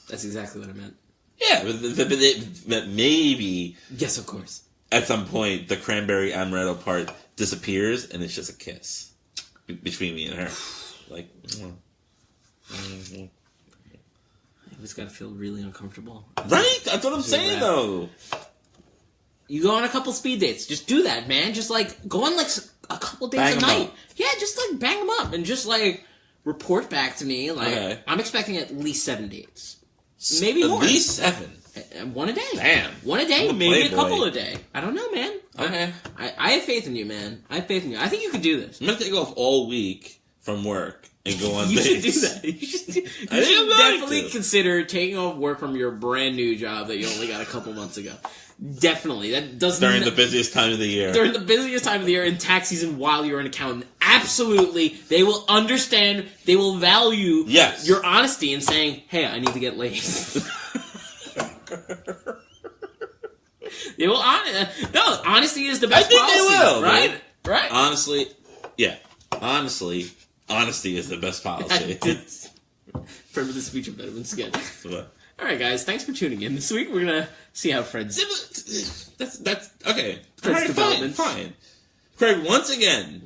That's exactly what I meant. Yeah, but maybe. Yes, of course. At some point, the cranberry amaretto part disappears, and it's just a kiss between me and her. Like, I just gotta feel really uncomfortable. Right? That's what I'm saying, though. You go on a couple speed dates. Just do that, man. Just, like, go on, like, a couple dates a night. Yeah, just, like, bang them up. And just, like, report back to me. Like, I'm expecting at least 7 dates. Maybe more. At least 7? 1 a day. Damn. 1 a day. Maybe a couple a day. I don't know, man. Okay. I have faith in you, man. I have faith in you. I think you could do this. I'm going to take off all week from work and go on you dates. You should do that. You should definitely consider taking off work from your brand new job that you only got a couple months ago. Definitely. That doesn't during the busiest time of the year. During the busiest time of the year in tax season while you're an accountant. Absolutely. They will understand. They will value your honesty in saying, hey, I need to get laid. They will no, honesty is the best policy. I think they will. Right? Man. Right. Honestly, yeah. Honestly, honesty is the best policy. Remember the speech impediments again. Alright, guys, thanks for tuning in. This week we're gonna see how Fred's... That's okay. Fred's development. Fine. Craig, once again,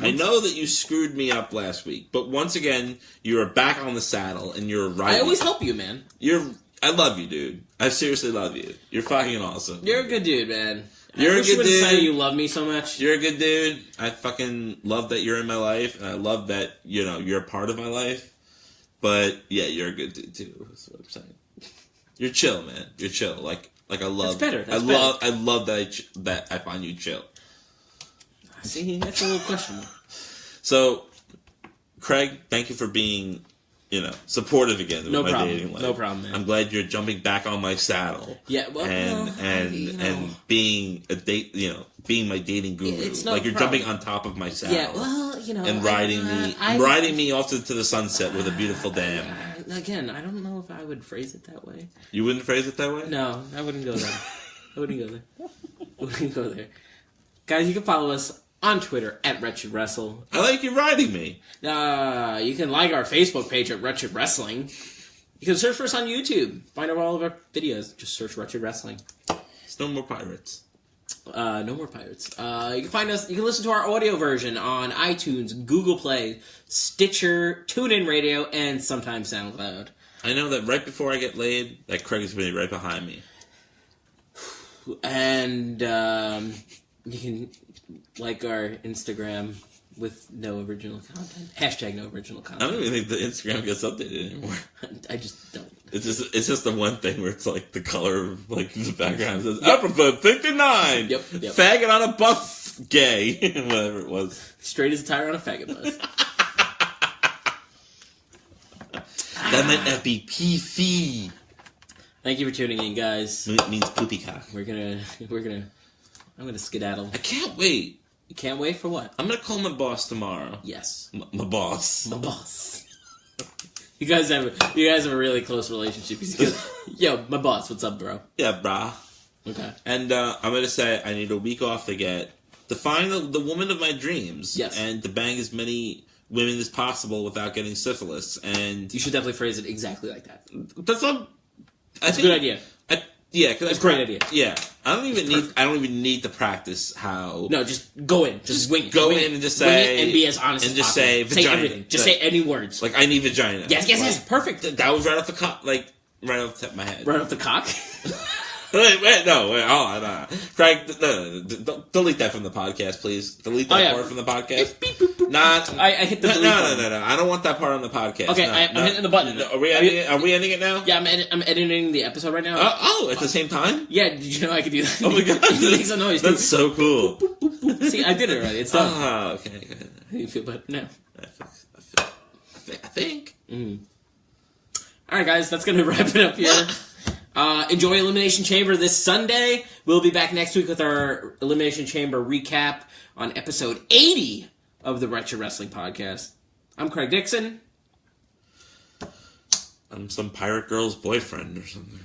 I know that you screwed me up last week, but once again, you are back on the saddle, and you're right. I always help you, man. I love you, dude. I seriously love you. You're fucking awesome. You're a good dude, man. You're a good dude. Say you love me so much. You're a good dude. I fucking love that you're in my life, and I love that, you're a part of my life. But yeah, you're a good dude too. That's what I'm saying. You're chill, man. You're chill. Like I love. That's better. I love that I find you chill. See, that's a little questionable. So, Craig, thank you for being, supportive again with my dating life. No problem, man. I'm glad you're jumping back on my saddle. Yeah, well, and being a date, being my dating guru. It's no like you're problem. jumping on top of my saddle. Yeah, well, and riding me off to the sunset with a beautiful dam. Again, I don't know if I would phrase it that way. You wouldn't phrase it that way? No, I wouldn't go there. Guys, you can follow us on Twitter at Wretched Wrestle. I like you riding me. You can like our Facebook page at Wretched Wrestling. You can search for us on YouTube. Find out all of our videos. Just search Wretched Wrestling. It's no more pirates. No more pirates. You can find us. You can listen to our audio version on iTunes, Google Play, Stitcher, TuneIn Radio, and sometimes SoundCloud. I know that right before I get laid, that Craig is going to be right behind me. And you can like our Instagram with no original content. Hashtag no original content. I don't even think the Instagram gets updated anymore. I just don't. It's just the one thing where it's like the color of like the background says Episode 59. Yep. Faggot on a bus, gay, whatever it was. Straight as a tire on a faggot bus. That might not be PC. Thank you for tuning in, guys. It means poopy cock. I'm gonna skedaddle. I can't wait. You can't wait for what? I'm gonna call my boss tomorrow. Yes. My boss. My boss. You guys have a really close relationship. Yo, my boss, what's up, bro? Yeah, brah. Okay. And I'm gonna say I need a week off to find the woman of my dreams. Yes. And to bang as many women as possible without getting syphilis. And you should definitely phrase it exactly like that. That's a good idea. Because it's a great idea. Yeah, I don't even need to practice how. No, just go in, just wing it. Go in and just say, and be as honest and as just possible. say vagina. Say everything. Just say any words. Like I need vagina. Yes. Perfect. That was right off the right off the tip of my head. Right off the cock. Wait, no. No. Craig, no. Delete that from the podcast, please. Delete that part from the podcast. Beep, beep, boop. I hit the delete button. No. I don't want that part on the podcast. Okay, I'm hitting the button. Are we ending it now? Yeah, I'm editing the episode right now. At the same time? Yeah, did you know I could do that? Oh my god. It makes a noise. That's so cool. Boop, boop, boop. See, I did it already. It's done. Oh, okay. You feel better now? I think. Alright, guys, that's going to wrap it up here. Enjoy Elimination Chamber this Sunday. We'll be back next week with our Elimination Chamber recap on episode 80 of the Wretched Wrestling Podcast. I'm Craig Dixon. I'm some pirate girl's boyfriend or something.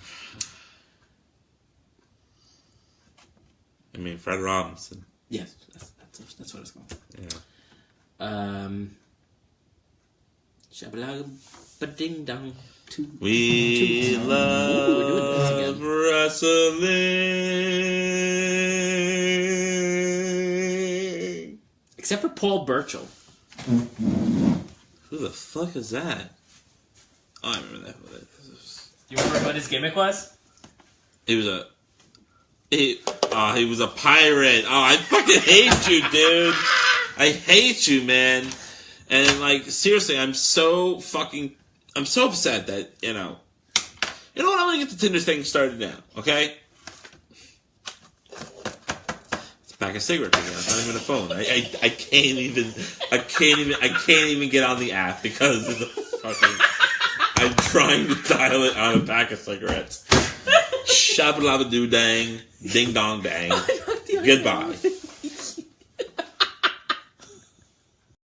I mean, Fred Robinson. Yes, that's what it's called. Yeah. Shabba-ding dong. We love wrestling. Except for Paul Burchill. Who the fuck is that? Oh, I remember that. You remember what his gimmick was? He was a pirate. Oh, I fucking hate you, dude. I hate you, man. And like, seriously, I'm so upset that, you know what, I'm gonna get the Tinder thing started now, okay? It's a pack of cigarettes again. It's not even a phone. I can't even get on the app because it's a fucking, I'm trying to dial it on a pack of cigarettes. Shabba-labba-doo-dang, ding-dong-dang. Goodbye.